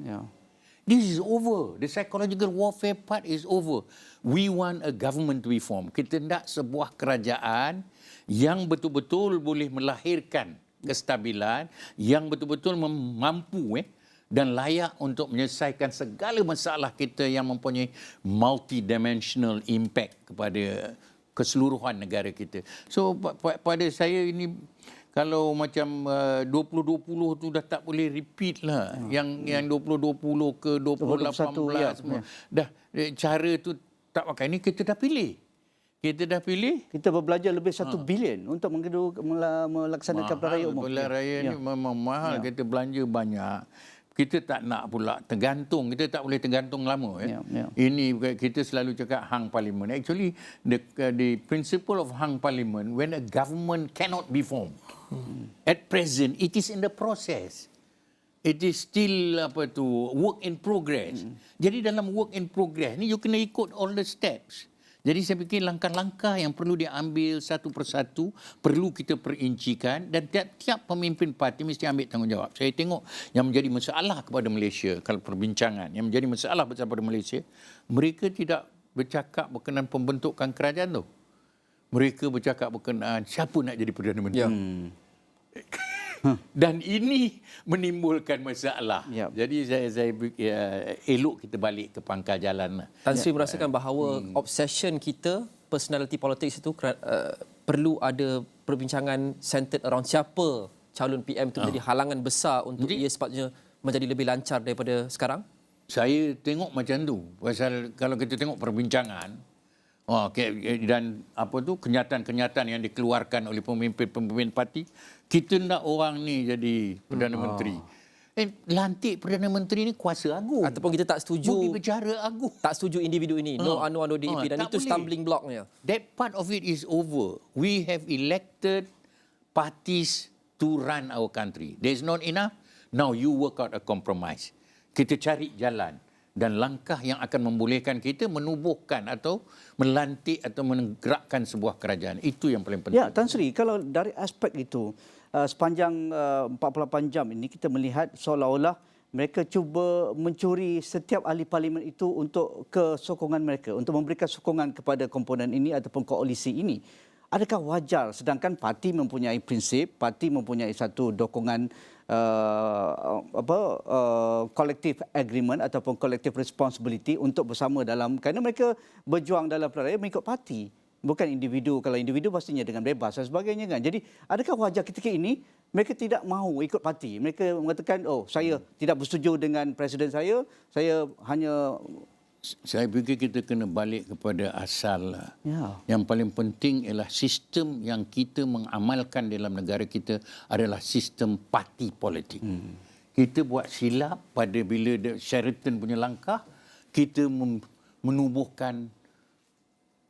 This is over. The psychological warfare part is over. We want a government to be formed. Kita nak sebuah kerajaan yang betul-betul boleh melahirkan kestabilan, yang betul-betul mampu dan layak untuk menyelesaikan segala masalah kita yang mempunyai multidimensional impact kepada keseluruhan negara kita. So pada saya ini, kalau macam 2020 tu dah tak boleh repeat lah. Yang 2020 ke 2018 semua. Dah cara tu tak pakai. Ini kita dah pilih. Kita berbelanja lebih 1 bilion untuk melaksanakan pilihan raya umum. Pilihan raya ni memang mahal. Kita belanja banyak. Kita tak nak pula tergantung. Kita tak boleh tergantung lama. Ini kita selalu cakap hang parlimen. Actually, the principle of hang parlimen, when a government cannot be formed. At present, it is in the process. It is still work in progress. Jadi dalam work in progress ni, you kena ikut all the steps. Jadi saya fikir langkah-langkah yang perlu diambil satu persatu perlu kita perincikan dan tiap-tiap pemimpin parti mesti ambil tanggungjawab. Saya tengok yang menjadi masalah kepada Malaysia, kalau perbincangan yang menjadi masalah besar pada Malaysia, mereka tidak bercakap berkenaan pembentukan kerajaan tu. Mereka bercakap berkenaan siapa nak jadi Perdana Menteri. Dan ini menimbulkan masalah. Jadi saya elok kita balik ke pangkal jalan. Tan Sri merasakan bahawa obsession kita, personality politics itu perlu ada perbincangan centered around siapa calon PM itu menjadi halangan besar untuk ia sepatutnya menjadi lebih lancar daripada sekarang? Saya tengok macam tu. Pasal kalau kita tengok perbincangan, dan kenyataan-kenyataan yang dikeluarkan oleh pemimpin-pemimpin parti, kita nak orang ni jadi Perdana Menteri. Lantik Perdana Menteri ni kuasa agung. Ataupun kita tak setuju budi bicara agung. Tak setuju individu ini. No DAP dan itu stumbling blocknya. That part of it is over. We have elected parties to run our country. There is not enough. Now you work out a compromise. Kita cari jalan dan langkah yang akan membolehkan kita menubuhkan atau melantik atau menggerakkan sebuah kerajaan. Itu yang paling penting. Ya, Tan Sri, kalau dari aspek itu, sepanjang 48 jam ini kita melihat seolah-olah mereka cuba mencuri setiap ahli parlimen itu untuk kesokongan mereka, untuk memberikan sokongan kepada komponen ini ataupun koalisi ini. Adakah wajar sedangkan parti mempunyai prinsip, parti mempunyai satu dokongan collective agreement ataupun collective responsibility untuk bersama dalam, kerana mereka berjuang dalam pilihan raya mengikut parti, bukan individu. Kalau individu pastinya dengan bebas dan sebagainya kan. Jadi adakah wajar ketika ini mereka tidak mahu ikut parti? Mereka mengatakan, oh saya tidak bersetuju dengan presiden saya hanya... Saya fikir kita kena balik kepada asal. Ya. Yang paling penting ialah sistem yang kita mengamalkan dalam negara kita adalah sistem parti politik. Kita buat silap pada bila Sheraton punya langkah, kita menubuhkan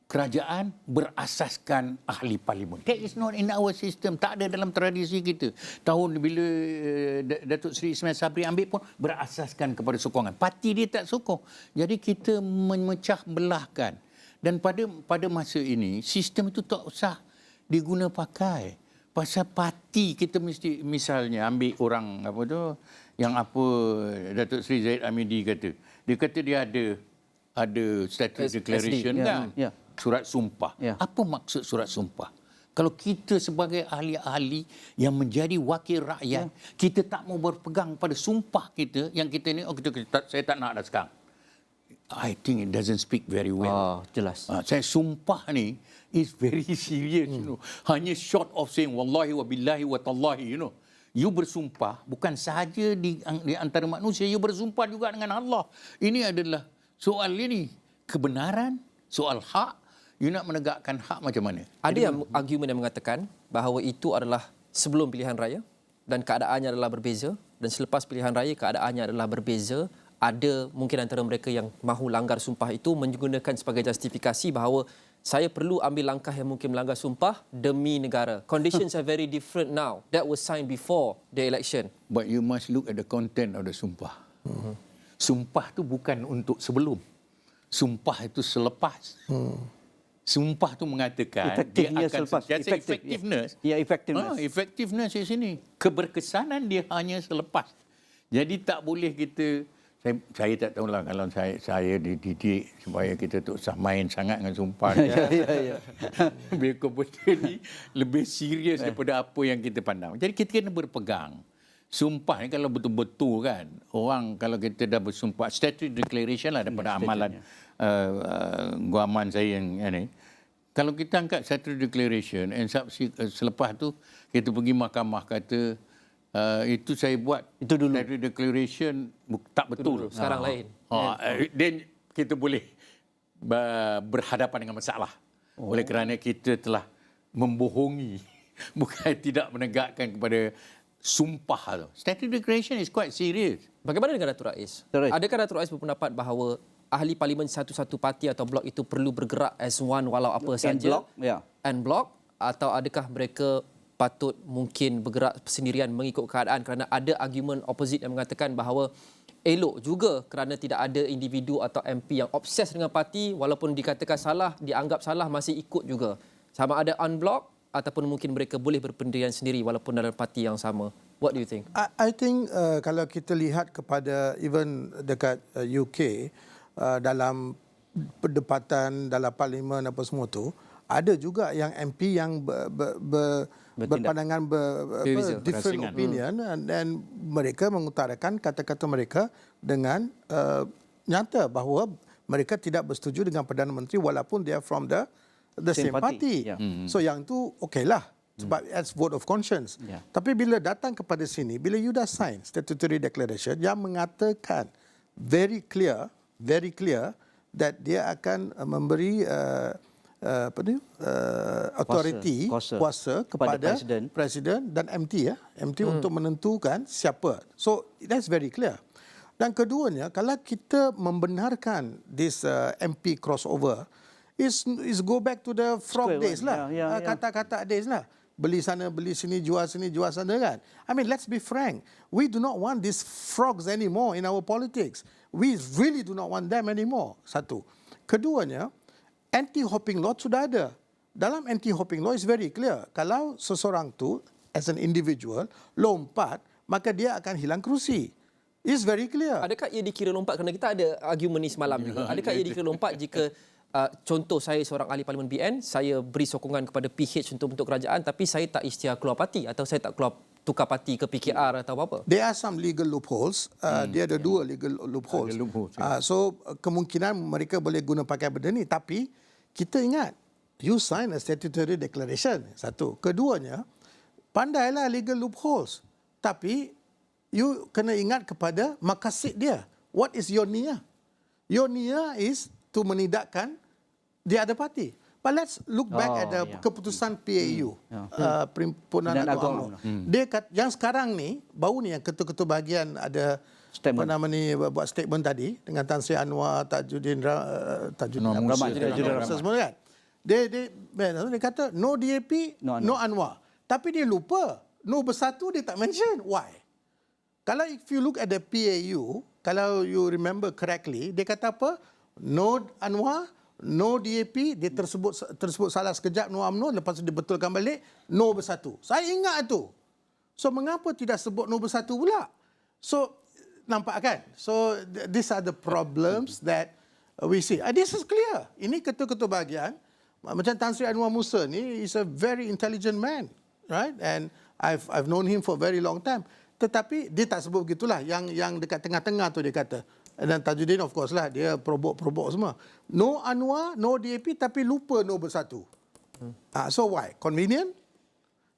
kerajaan berasaskan ahli parlimen. That is not in our system. Tak ada dalam tradisi kita. Tahun bila Datuk Seri Ismail Sabri ambil pun berasaskan kepada sokongan. Parti dia tak sokong. Jadi kita memecah belahkan. Dan pada masa ini, sistem itu tak usah diguna pakai. Pasal parti kita mesti, misalnya ambil orang yang Datuk Seri Zahid Hamidi kata. Dia kata dia ada statutory declaration kan? Ya. Surat sumpah. Ya. Apa maksud surat sumpah? Kalau kita sebagai ahli-ahli yang menjadi wakil rakyat, kita tak mau berpegang pada sumpah kita yang kita ni, saya tak nak dah sekarang. I think it doesn't speak very well. Jelas. Saya sumpah ni is very serious, Hanya short of saying wallahi wa billahi wa tallahi, You bersumpah bukan sahaja di antara manusia, you bersumpah juga dengan Allah. Ini adalah soal ini kebenaran, soal hak. You nak menegakkan hak macam mana? Ada yang argumen yang mengatakan bahawa itu adalah sebelum pilihan raya dan keadaannya adalah berbeza, dan selepas pilihan raya keadaannya adalah berbeza. Ada mungkin antara mereka yang mahu langgar sumpah itu menggunakan sebagai justifikasi bahawa saya perlu ambil langkah yang mungkin melanggar sumpah demi negara. Conditions are very different now. That was signed before the election. But you must look at the content of the sumpah. Sumpah tu bukan untuk sebelum. Sumpah itu selepas. Sumpah tu mengatakan dia akan selepas. effectiveness. Ya, effectiveness. Effectiveness di sini. Keberkesanan dia hanya selepas. Jadi tak boleh kita, saya tak tahulah kalau saya dididik supaya kita tak usah main sangat dengan sumpah. Biar benda ni lebih serius daripada apa yang kita pandang. Jadi kita kena berpegang. Sumpah ni kalau betul-betul kan, orang kalau kita dah bersumpah, statutory declaration lah daripada amalan guaman saya yang ni. Kalau kita angkat statutory declaration, and selepas tu kita pergi mahkamah kata itu saya buat, itu dulu statutory declaration tak betul. Sekarang lain. Then kita boleh berhadapan dengan masalah. Oleh kerana kita telah membohongi, bukan tidak menegakkan kepada sumpah tu. Statutory declaration is quite serious. Bagaimana dengan Datuk Rais? Adakah Datuk Rais berpendapat bahawa ahli parlimen satu-satu parti atau blok itu perlu bergerak as one walau apa sahaja? And block, atau adakah mereka patut mungkin bergerak sendirian mengikut keadaan, kerana ada argument opposite yang mengatakan bahawa elok juga kerana tidak ada individu atau MP yang obses dengan parti, walaupun dikatakan salah, dianggap salah, masih ikut juga. Sama ada unblock ataupun mungkin mereka boleh berpendirian sendiri walaupun dalam parti yang sama. What do you think? I think kalau kita lihat kepada even dekat UK, dalam perdebatan dalam parlimen apa semua tu, ada juga yang MP yang berpandangan different opinion, dan mereka mengutarakan kata-kata mereka dengan nyata bahawa mereka tidak bersetuju dengan Perdana Menteri walaupun dia from the same party. So yang tu okeylah, sebab it's vote of conscience. Tapi bila datang kepada sini, bila you dah sign statutory declaration yang mengatakan very clear that dia akan memberi authority, kuasa kepada presiden dan MT untuk menentukan siapa. So that's very clear. Dan keduanya, kalau kita membenarkan this MP crossover, is go back to the frog days lah, kata-kata days lah. beli sana, beli sini, jual sana kan. I mean, let's be frank. We do not want these frogs anymore in our politics. We really do not want them anymore. Satu. Keduanya, anti-hopping law sudah ada. Dalam anti-hopping law is very clear. Kalau seseorang tu as an individual lompat, maka dia akan hilang kerusi. It's very clear. Adakah ia dikira lompat, kerana kita ada argument ni semalam juga. Adakah ia dikira lompat jika contoh saya seorang ahli Parlimen BN, saya beri sokongan kepada PH untuk bentuk kerajaan tapi saya tak ikhtiar keluar parti atau saya tak keluar tukar parti ke PKR atau apa-apa? There are some legal loopholes. Dia ada dua legal loopholes. So kemungkinan mereka boleh guna pakai benda ni. Tapi kita ingat, you sign a statutory declaration. Satu. Keduanya, pandailah legal loopholes. Tapi you kena ingat kepada maqasid dia. What is your niyyah? Your niyyah is to menidakkan the other party. But let's look back at the keputusan PAU, Perhimpunan Agama. Dia yang sekarang ni, baru ni yang ketua-ketua bahagian ada Statement. apa nama ni buat statement tadi dengan Tan Sri Anwar, Tajuddin Rahman semua kan. Dia kata no DAP, no Anwar. Tapi dia lupa no Bersatu dia tak mention. Why? Kalau if you look at the PAU, kalau you remember correctly, dia kata apa? No Anwar, no DAP, dia tersebut salah sekejap no UMNO, lepas tu dia betulkan balik no Bersatu. Saya ingat tu. So mengapa tidak sebut no Bersatu pula? So nampak kan? So these are the problems that we see. This is clear. Ini ketua-ketua bahagian macam Tan Sri Anwar Musa ni is a very intelligent man, right? And I've known him for a very long time. Tetapi dia tak sebut begitulah. Yang dekat tengah-tengah tu dia kata. Dan Tajuddin of course lah, dia probok semua. No Anwar, no DAP, tapi lupa no Bersatu. So why? Convenient?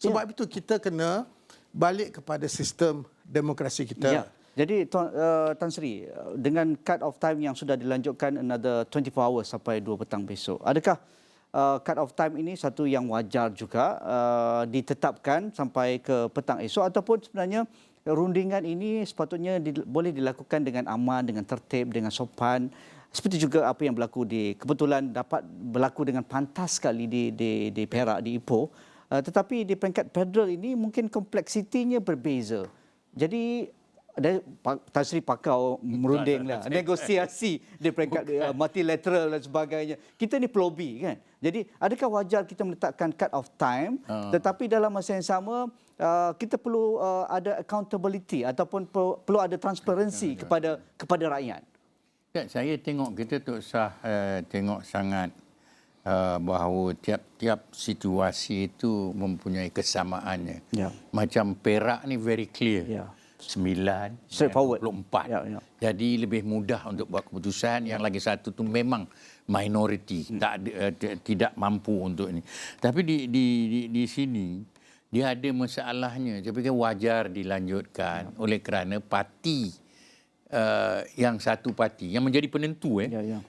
Sebab itu kita kena balik kepada sistem demokrasi kita. Jadi Tan Sri, dengan cut off time yang sudah dilanjutkan another 24 hours sampai 2 petang besok, adakah cut off time ini satu yang wajar juga ditetapkan sampai ke petang esok, ataupun sebenarnya rundingan ini sepatutnya boleh dilakukan dengan aman, dengan tertib, dengan sopan, seperti juga apa yang berlaku kebetulan dapat berlaku dengan pantas sekali di Perak, di Ipoh, tetapi di peringkat federal ini mungkin kompleksitinya berbeza. Jadi Tan Sri Pakau merunding lah, negosiasi di peringkat multilateral dan sebagainya. Kita ni pelobi kan. Jadi adakah wajar kita meletakkan cut off time, tetapi dalam masa yang sama kita perlu ada accountability ataupun perlu ada transparansi kepada rakyat. Saya tengok kita tak usah tengok sangat bahawa tiap-tiap situasi itu mempunyai kesamaannya. Macam Perak ni very clear. 9, 24. Jadi lebih mudah untuk buat keputusan. Yang lagi satu tu memang minoriti, tidak mampu untuk ini. Tapi di sini dia ada masalahnya. Saya fikir wajar dilanjutkan oleh kerana parti yang satu parti yang menjadi penentu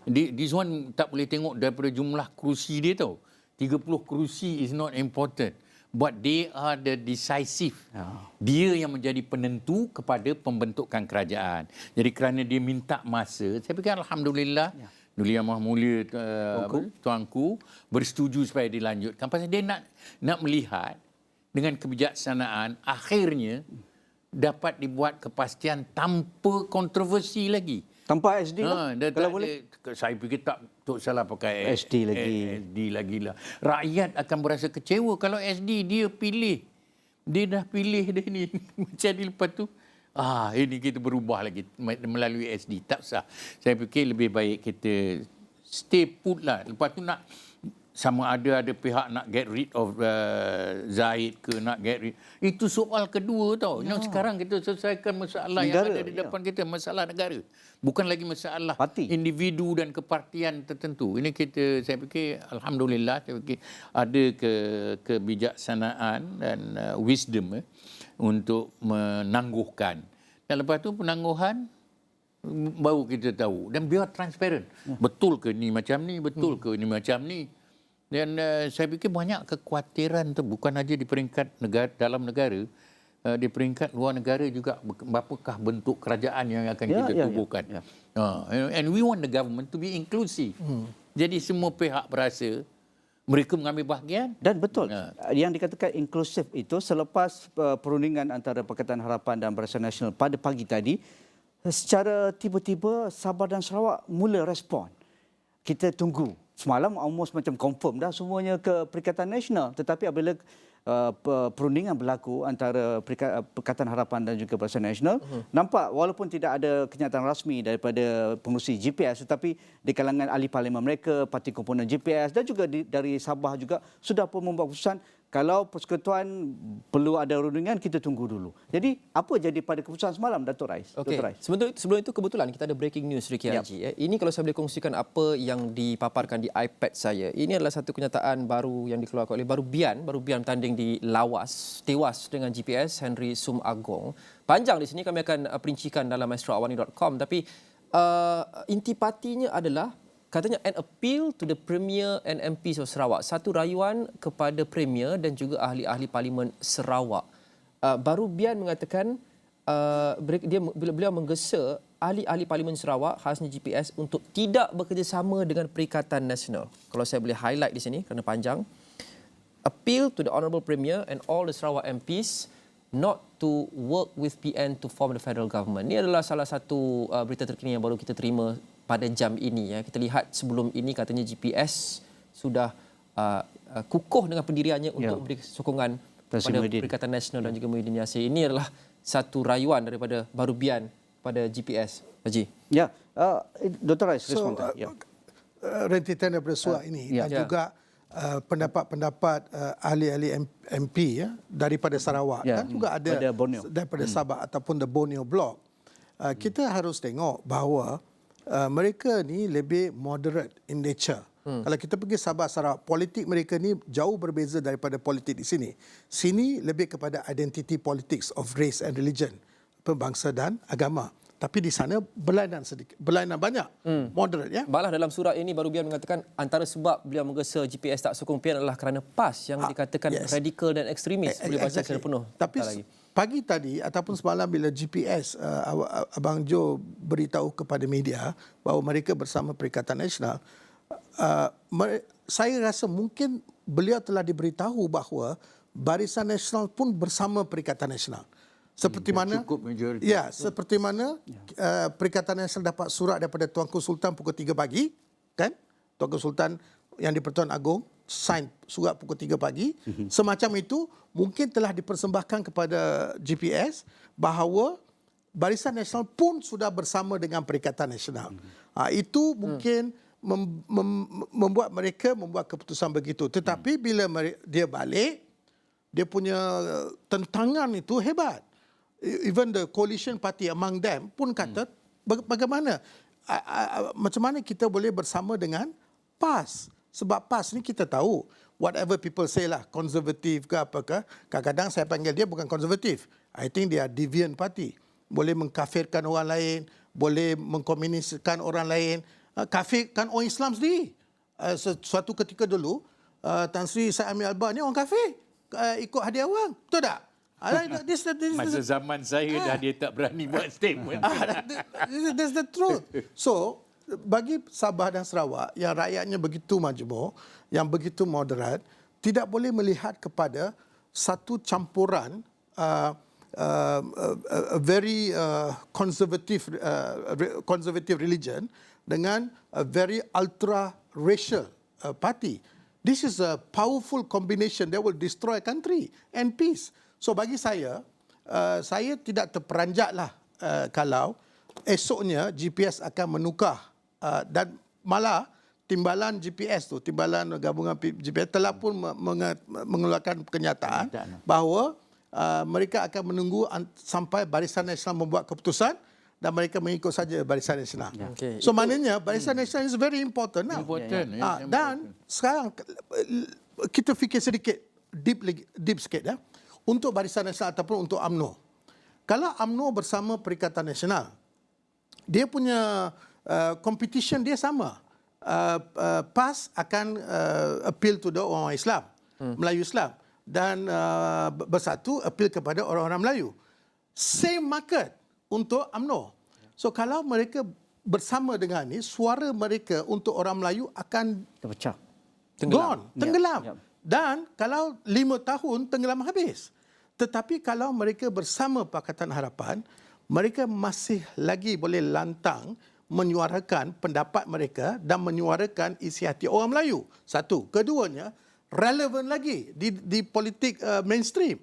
This one tak boleh tengok daripada jumlah kerusi dia tau. 30 kerusi is not important. But they are the decisive. Dia yang menjadi penentu kepada pembentukan kerajaan. Jadi kerana dia minta masa, saya fikir alhamdulillah Duli Yang Maha Mulia Tuanku bersetuju supaya dilanjutkan. Pasal dia nak melihat dengan kebijaksanaan akhirnya dapat dibuat kepastian tanpa kontroversi lagi. Tanpa SD kalau boleh. Saya fikir tak salah pakai SD lagi. SD lagi lah. Rakyat akan berasa kecewa kalau SD dia pilih. Dia dah pilih dia ni. Macam ni lepas tu, ini kita berubah lagi melalui SD. Tak sah. Saya fikir lebih baik kita stay put lah. Lepas tu nak sama ada pihak nak get rid of Zahid ke nak get rid. Itu soal kedua tau. Sekarang kita selesaikan masalah negara, yang ada di depan kita, masalah negara. Bukan lagi masalah parti, individu dan kepartian tertentu. Ini saya fikir alhamdulillah, saya fikir ada kebijaksanaan dan wisdom untuk menangguhkan. Dan lepas tu penangguhan baru kita tahu dan biar transparent. Betul ke ni macam ni, betul ke ni macam ni. Dan saya fikir banyak kekhawatiran tu bukan saja di peringkat dalam negara, di peringkat luar negara juga, apakah bentuk kerajaan yang akan kita tubuhkan. And we want the government to be inclusive. Jadi semua pihak berasa mereka mengambil bahagian. Dan betul, yang dikatakan inklusif itu selepas perundingan antara Pakatan Harapan dan Barisan Nasional pada pagi tadi, secara tiba-tiba Sabah dan Sarawak mula respon. Kita tunggu. Semalam almost macam confirm dah semuanya ke Perikatan Nasional. Tetapi apabila perundingan berlaku antara Pakatan Harapan dan juga Barisan Nasional, nampak walaupun tidak ada kenyataan rasmi daripada pengurusi GPS, tetapi di kalangan ahli parlimen mereka, parti komponen GPS dan juga dari Sabah juga sudah pun membuat keputusan kalau persekutuan perlu ada rundingan, kita tunggu dulu. Jadi apa jadi pada keputusan semalam, Dato' Rais? Okey. Dr. Rais. Sebelum itu kebetulan kita ada breaking news, Ricky Haji. Ini kalau saya boleh kongsikan apa yang dipaparkan di iPad saya. Ini adalah satu kenyataan baru yang dikeluarkan oleh Baru Bian bertanding di Lawas, tewas dengan GPS Henry Sum Agong. Panjang di sini, kami akan perincikan dalam astroawani.com, tapi intipatinya adalah katanya an appeal to the Premier and MPs of Sarawak. Satu rayuan kepada Premier dan juga ahli-ahli Parlimen Sarawak. Baru Bian mengatakan beliau menggesa ahli-ahli Parlimen Sarawak, khasnya GPS, untuk tidak bekerjasama dengan Perikatan Nasional. Kalau saya boleh highlight di sini kerana panjang. Appeal to the Honourable Premier and all the Sarawak MPs not to work with PN to form the federal government. Ini adalah salah satu berita terkini yang baru kita terima pada jam ini. Kita lihat sebelum ini katanya GPS sudah kukuh dengan pendiriannya untuk memberi sokongan kepada Perikatan Nasional dan juga Muhyiddin Yassin. Ini adalah satu rayuan daripada Baru Bian pada GPS. Haji. Ya, Dr. Rais respon. Rentitan daripada surat ini dan juga pendapat-pendapat ahli-ahli MP daripada Sarawak dan juga ada daripada Sabah ataupun the Borneo Bloc. Kita harus tengok bahawa mereka ni lebih moderate in nature. Kalau kita pergi Sabah Sarawak, politik mereka ni jauh berbeza daripada politik di sini. Sini lebih kepada identity politics of race and religion, bangsa dan agama. Tapi di sana berlainan banyak, moderate ya. Malah dalam surat ini Baru Bian mengatakan antara sebab beliau menggesa GPS tak sokong PN adalah kerana PAS yang dikatakan radikal dan ekstremis. Boleh baca secara penuh. Tapi pagi tadi ataupun semalam bila GPS Abang Jo beritahu kepada media bahawa mereka bersama Perikatan Nasional, saya rasa mungkin beliau telah diberitahu bahawa Barisan Nasional pun bersama Perikatan Nasional. Seperti mana seperti mana Perikatan Nasional dapat surat daripada Tuanku Sultan pukul 3 pagi, kan? Tuanku Sultan yang di-Pertuan Agong sign surat pukul 3 pagi. Semacam itu mungkin telah dipersembahkan kepada GPS bahawa Barisan Nasional pun sudah bersama dengan Perikatan Nasional. Itu mungkin membuat mereka membuat keputusan begitu. Tetapi bila dia balik, dia punya tentangan itu hebat. Even the coalition party among them pun kata bagaimana macam mana kita boleh bersama dengan PAS. Sebab PAS ni kita tahu whatever people say lah, konservatif ke apakah, kadang-kadang saya panggil dia bukan konservatif. I think dia deviant party. Boleh mengkafirkan orang lain, boleh mengkomuniskan orang lain, kafirkan orang Islam sendiri. Suatu ketika dulu Tan Sri Syed Amir Albar ni orang kafir, ikut hadiah orang. Betul tak? Masa zaman saya dah dia tak berani buat statement. That's the truth. So, bagi Sabah dan Sarawak yang rakyatnya begitu majmuk, yang begitu moderat, tidak boleh melihat kepada satu campuran very conservative religion dengan a very ultra racial party. This is a powerful combination that will destroy country and peace. So bagi saya tidak terperanjatlah kalau esoknya GPS akan menukar dan malah timbalan GPS tu, timbalan gabungan GPS telah pun mengeluarkan kenyataan bahawa mereka akan menunggu sampai Barisan Nasional membuat keputusan dan mereka mengikut saja Barisan Nasional. Okay. So maknanya Barisan Nasional is very important now. Dan sekarang kita fikir sedikit deep sikit ya. Untuk Barisan Nasional ataupun untuk UMNO. Kalau UMNO bersama Perikatan Nasional, dia punya competition dia sama. PAS akan appeal to the orang Islam, Melayu Islam. Dan Bersatu appeal kepada orang-orang Melayu. Same market untuk UMNO. So kalau mereka bersama dengan ni, suara mereka untuk orang Melayu akan Gone, tenggelam. Ya. Dan kalau 5 tahun, tenggelam habis. Tetapi kalau mereka bersama Pakatan Harapan, mereka masih lagi boleh lantang menyuarakan pendapat mereka dan menyuarakan isi hati orang Melayu. Satu. Keduanya, relevan lagi di politik mainstream.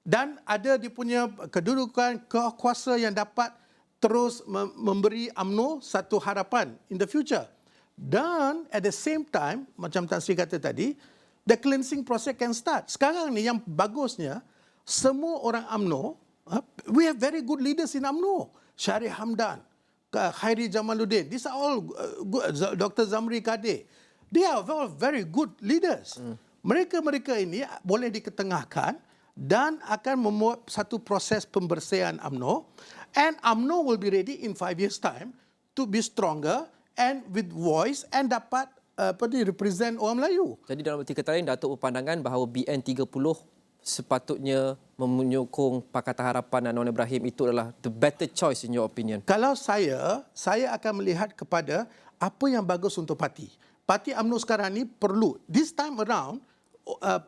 Dan ada dia punya kedudukan, kuasa yang dapat terus memberi UMNO satu harapan in the future. Dan at the same time, macam Tan Sri kata tadi, the cleansing process can start. Sekarang ni yang bagusnya, semua orang UMNO, we have very good leaders in UMNO. Syarif Hamdan, Khairi Jamaluddin, these are all good, Dr. Zamri Kadir. They are all very good leaders. Mereka-mereka ini boleh diketengahkan dan akan membuat satu proses pembersihan UMNO, and UMNO will be ready in 5 years' time to be stronger and with voice and dapat represent orang Melayu. Jadi dalam arti kata lain, Datuk berpandangan bahawa BN30 sepatutnya menyokong Pakatan Harapan dan Anwar Ibrahim itu adalah the better choice in your opinion. Kalau saya akan melihat kepada apa yang bagus untuk parti. Parti UMNO sekarang ni perlu, this time around,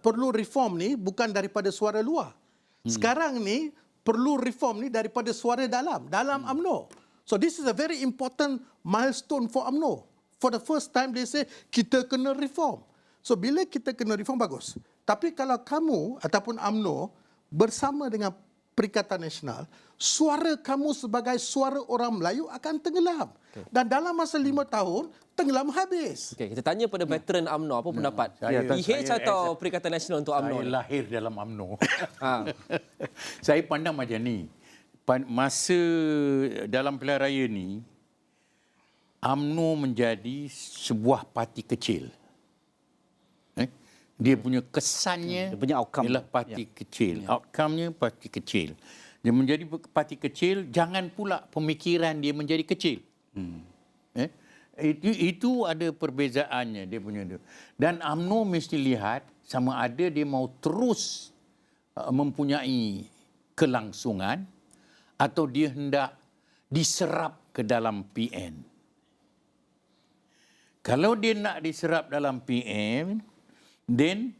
perlu reform ni bukan daripada suara luar. Sekarang ni perlu reform ni daripada suara dalam UMNO. So this is a very important milestone for UMNO. For the first time they say kita kena reform. So bila kita kena reform bagus. Tapi kalau kamu ataupun UMNO bersama dengan Perikatan Nasional, suara kamu sebagai suara orang Melayu akan tenggelam. Okay. Dan dalam masa 5 tahun, tenggelam habis. Okay, kita tanya pada veteran UMNO, apa pendapat? PH atau Perikatan Nasional untuk UMNO? Saya lahir dalam UMNO. Saya pandang macam ni. Masa dalam pilihan raya ni, UMNO menjadi sebuah parti kecil. Dia punya kesannya dia punya outcome ialah parti kecil. Outcome-nya parti kecil. Dia menjadi parti kecil, jangan pula pemikiran dia menjadi kecil. Itu ada perbezaannya dia punya tu. Dan UMNO mesti lihat sama ada dia mau terus mempunyai kelangsungan atau dia hendak diserap ke dalam PN. Kalau dia nak diserap dalam PN, then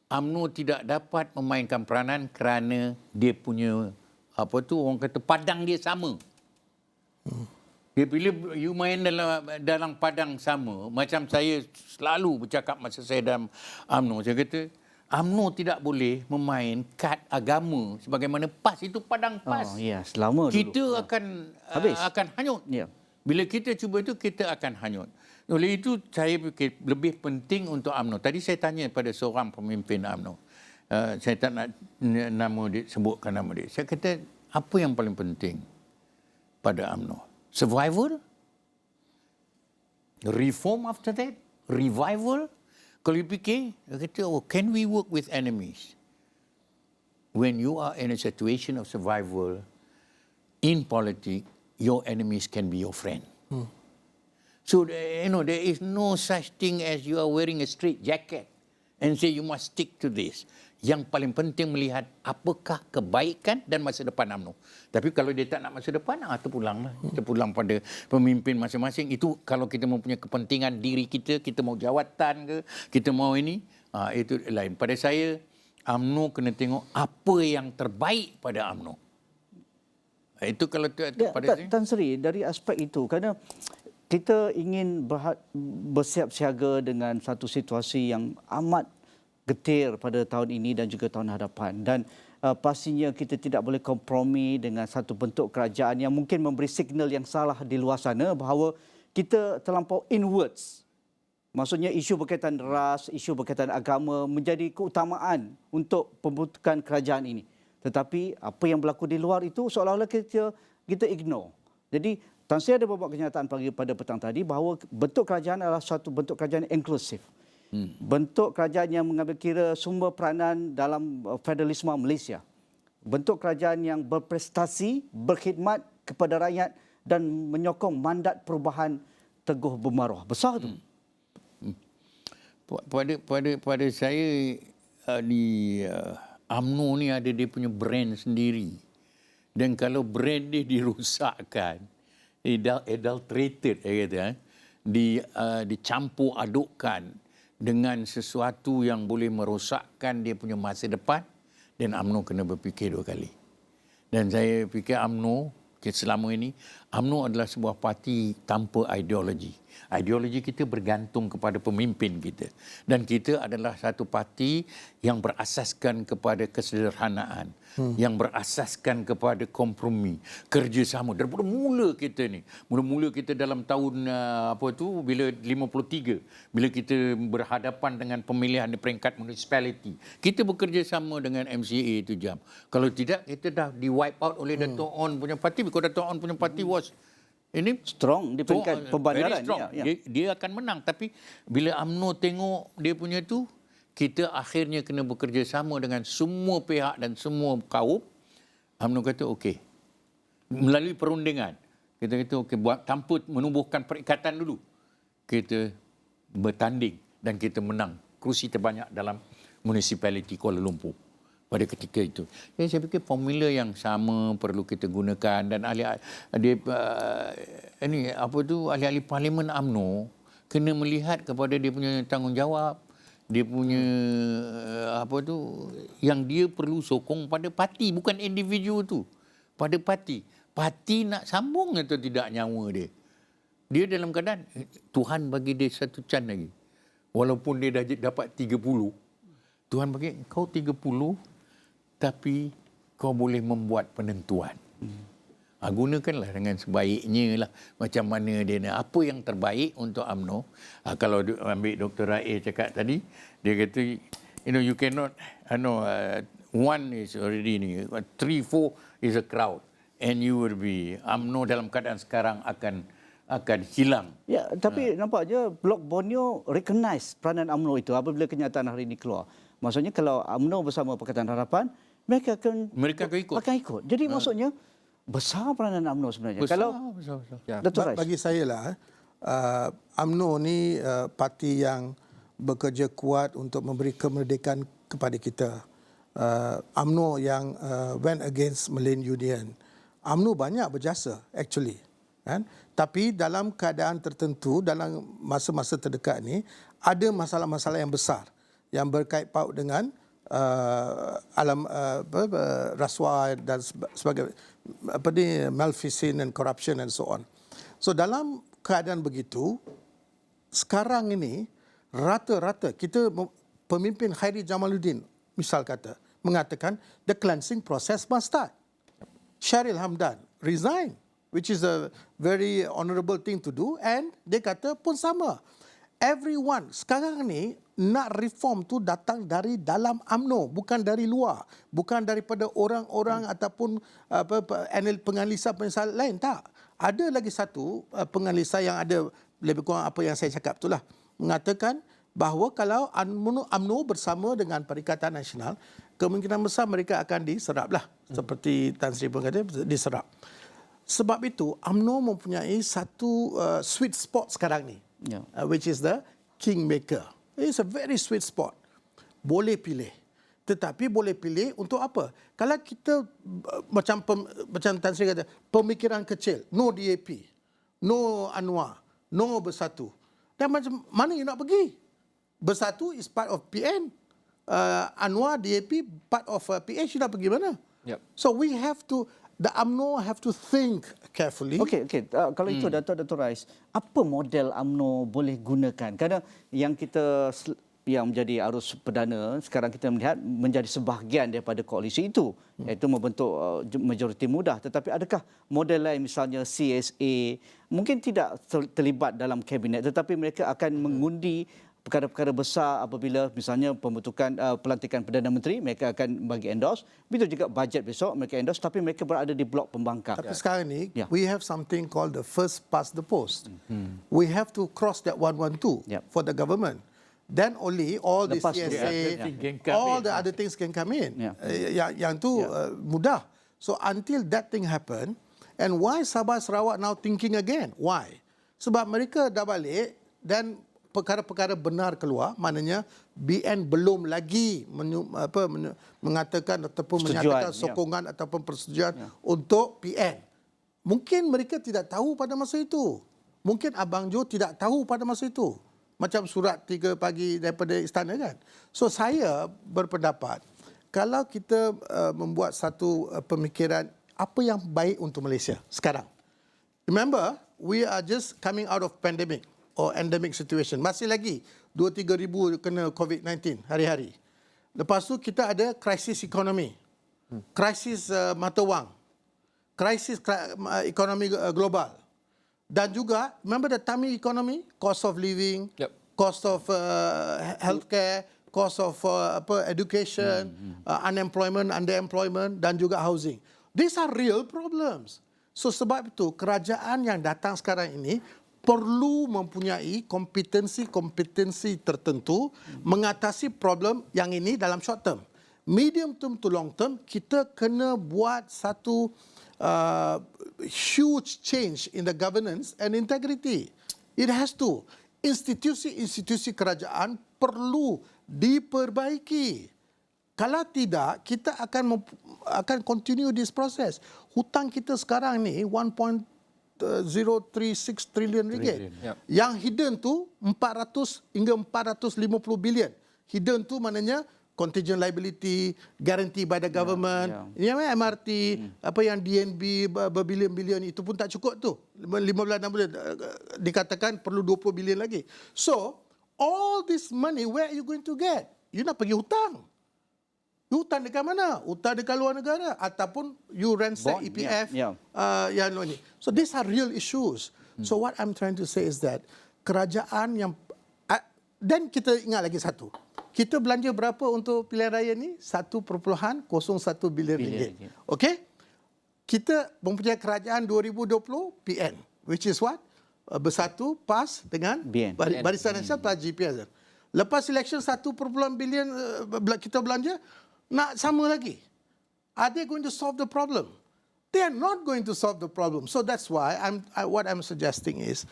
UMNO tidak dapat memainkan peranan kerana dia punya orang kata padang dia sama. Dia bila you main dalam padang sama, macam saya selalu bercakap masa saya dalam UMNO, saya kata UMNO tidak boleh memain kad agama sebagaimana PAS itu padang PAS. Selama kita dulu. akan hanyut. Bila kita cuba itu, kita akan hanyut. Oleh itu, saya fikir lebih penting untuk UMNO. Tadi saya tanya pada seorang pemimpin UMNO. Saya tak nak sebutkan nama dia. Saya kata, apa yang paling penting pada UMNO? Survival? Reform after that? Revival? Kalau you fikir, saya kata, can we work with enemies? When you are in a situation of survival, in politics, your enemies can be your friend. So, there is no such thing as you are wearing a straight jacket and say you must stick to this. Yang paling penting melihat apakah kebaikan dan masa depan UMNO. Tapi kalau dia tak nak masa depan, terpulanglah. Kita pulang pada pemimpin masing-masing. Itu kalau kita mempunyai kepentingan diri kita mau jawatan ke, kita mau ini, itu lain. Pada saya, UMNO kena tengok apa yang terbaik pada UMNO. Itu kalau pada saya. Tan Sri, dari aspek itu, kerana kita ingin bersiap siaga dengan satu situasi yang amat getir pada tahun ini dan juga tahun hadapan. Dan pastinya kita tidak boleh kompromi dengan satu bentuk kerajaan yang mungkin memberi signal yang salah di luar sana bahawa kita terlampau inwards. Maksudnya isu berkaitan ras, isu berkaitan agama menjadi keutamaan untuk pembentukan kerajaan ini. Tetapi apa yang berlaku di luar itu seolah-olah kita ignore. Jadi Tan Sri ada beberapa kenyataan pada petang tadi bahawa bentuk kerajaan adalah suatu bentuk kerajaan inklusif. Bentuk kerajaan yang mengambil kira sumber peranan dalam federalisme Malaysia. Bentuk kerajaan yang berprestasi, berkhidmat kepada rakyat dan menyokong mandat perubahan teguh bermaruah. Besar tu. Pada saya di UMNO ni ada dia punya brand sendiri. Dan kalau brand dia dirosakkan, adulterated, dicampur adukkan dengan sesuatu yang boleh merosakkan dia punya masa depan, dan UMNO kena berfikir 2 kali. Dan saya fikir UMNO selama ini, UMNO adalah sebuah parti tanpa ideologi. Ideologi kita bergantung kepada pemimpin kita. Dan kita adalah satu parti yang berasaskan kepada kesederhanaan, yang berasaskan kepada kompromi, kerjasama. Daripada mula kita ni, mula-mula kita dalam tahun bila 53, bila kita berhadapan dengan pemilihan di peringkat municipality, kita bekerjasama dengan MCA itu jam. Kalau tidak, kita dah di wipe out oleh Dato' On punya parti. Because Dato' On punya parti was ini strong di peringkat pembandaran. Very strong. Dia akan menang. Tapi bila UMNO tengok dia punya tu, kita akhirnya kena bekerjasama dengan semua pihak dan semua kaum. UMNO kata okey. Melalui perundingan. Kita kata okey, buat tanpa menubuhkan perikatan dulu. Kita bertanding dan kita menang kerusi terbanyak dalam municipality Kuala Lumpur pada ketika itu. Jadi saya fikir formula yang sama perlu kita gunakan, dan ahli-ahli parlimen UMNO kena melihat kepada dia punya tanggungjawab, dia punya yang dia perlu sokong pada parti, bukan individu tu, pada parti. Parti nak sambung atau tidak nyawa dia. Dia dalam keadaan Tuhan bagi dia satu chance lagi. Walaupun dia dah dapat 30, Tuhan bagi kau 30, tapi kau boleh membuat penentuan. Gunakanlah dengan sebaiknya lah, macam mana dia nak, apa yang terbaik untuk UMNO. Kalau ambil Dr. Rae cakap tadi, dia kata, you cannot, one is already ni, 3-4 is a crowd, and you will be, UMNO dalam keadaan sekarang akan hilang. Ya, tapi nampak je Blok Borneo recognize peranan UMNO itu apabila kenyataan hari ini keluar. Maksudnya kalau UMNO bersama Pakatan Harapan, mereka akan ikut. Jadi maksudnya besar peranan UMNO sebenarnya. Besar. Ya. Bagi saya lah, UMNO ni parti yang bekerja kuat untuk memberi kemerdekaan kepada kita. UMNO yang went against Malayan Union. UMNO banyak berjasa actually. Kan? Tapi dalam keadaan tertentu, dalam masa-masa terdekat ni, ada masalah-masalah yang besar yang berkait paut dengan rasuah dan sebagai malfeasance and corruption and so on. So dalam keadaan begitu, sekarang ini rata-rata kita, pemimpin Khairi Jamaluddin misal kata mengatakan the cleansing process must start. Syahril Hamdan resign, which is a very honourable thing to do, and dia kata pun sama. Everyone sekarang ni nak reform tu datang dari dalam UMNO, bukan dari luar, bukan daripada orang-orang ataupun penganalisa lain, tak. Ada lagi satu penganalisa yang ada lebih kurang apa yang saya cakap itulah, mengatakan bahawa kalau UMNO bersama dengan Perikatan Nasional, kemungkinan besar mereka akan diserap lah, seperti Tan Sri pun kata, diserap. Sebab itu UMNO mempunyai satu sweet spot sekarang ni, which is the kingmaker. It's a very sweet spot. Boleh pilih. Tetapi boleh pilih untuk apa? Kalau kita macam Tan Sri kata, pemikiran kecil, no DAP, no Anwar, no Bersatu. Dan macam mana you nak pergi? Bersatu is part of PN. Anwar, DAP, part of PH, you nak pergi mana? Yep. So we have to, the UMNO have to think carefully. Okey. Kalau itu Dr. Rais, apa model UMNO boleh gunakan? Kerana yang menjadi arus perdana sekarang kita melihat menjadi sebahagian daripada koalisi itu, iaitu membentuk majoriti mudah. Tetapi adakah model lain, misalnya CSA, mungkin tidak terlibat dalam kabinet, tetapi mereka akan mengundi perkara-perkara besar apabila misalnya pembentukan pelantikan Perdana Menteri, mereka akan bagi endorse. Begitu juga bajet besok mereka endorse, tapi mereka berada di blok pembangkang. Tapi sekarang ni, we have something called the first past the post. We have to cross that 112 for the government. Then only all the CSA, all the other things can come in. Yang tu mudah. So until that thing happen, and why Sabah Sarawak now thinking again? Why? Sebab mereka dah balik dan perkara-perkara benar keluar, maknanya BN belum lagi mengatakan ataupun menyatakan sokongan ataupun persetujuan untuk PN. Mungkin mereka tidak tahu pada masa itu. Mungkin Abang Jo tidak tahu pada masa itu. Macam surat 3 pagi daripada istana kan. So saya berpendapat kalau kita membuat satu pemikiran apa yang baik untuk Malaysia sekarang. Remember, we are just coming out of pandemic or endemic situation. Masih lagi 2-3 ribu kena COVID-19 hari-hari. Lepas tu kita ada krisis ekonomi, krisis mata wang, krisis ekonomi global. Dan juga, remember the tummy economy, cost of living, cost of healthcare, cost of education, unemployment, underemployment, dan juga housing. These are real problems. So sebab itu, kerajaan yang datang sekarang ini perlu mempunyai kompetensi tertentu mengatasi problem yang ini dalam short term. Medium term to long term, kita kena buat satu huge change in the governance and integrity. It has to. Institusi-institusi kerajaan perlu diperbaiki. Kalau tidak, kita akan continue this process. Hutang kita sekarang ni 1.036 trilion ringgit. Yang hidden tu 400 hingga 450 bilion. Hidden tu maknanya contingent liability, guarantee by the government, yang MRT, apa yang DNB berbilion-bilion itu pun tak cukup tu. 15-16 bulan dikatakan perlu 20 bilion lagi. So, all this money where are you going to get? You nak pergi hutang. You hutang dekat mana? Hutang dekat luar negara ataupun you ransack EPF yang ni. So these are real issues. So what I'm trying to say is that kerajaan yang dan kita ingat lagi satu. Kita belanja berapa untuk pilihan raya ni? 1.01 bilion ringgit. Okey? Kita mempunyai kerajaan 2020 PN, which is what? Bersatu PAS dengan Barisan Nasional plus GPS. Lepas election 1 bilion kita belanja, nak sama lagi. Are they going to solve the problem? They are not going to solve the problem. So that's why what I'm suggesting is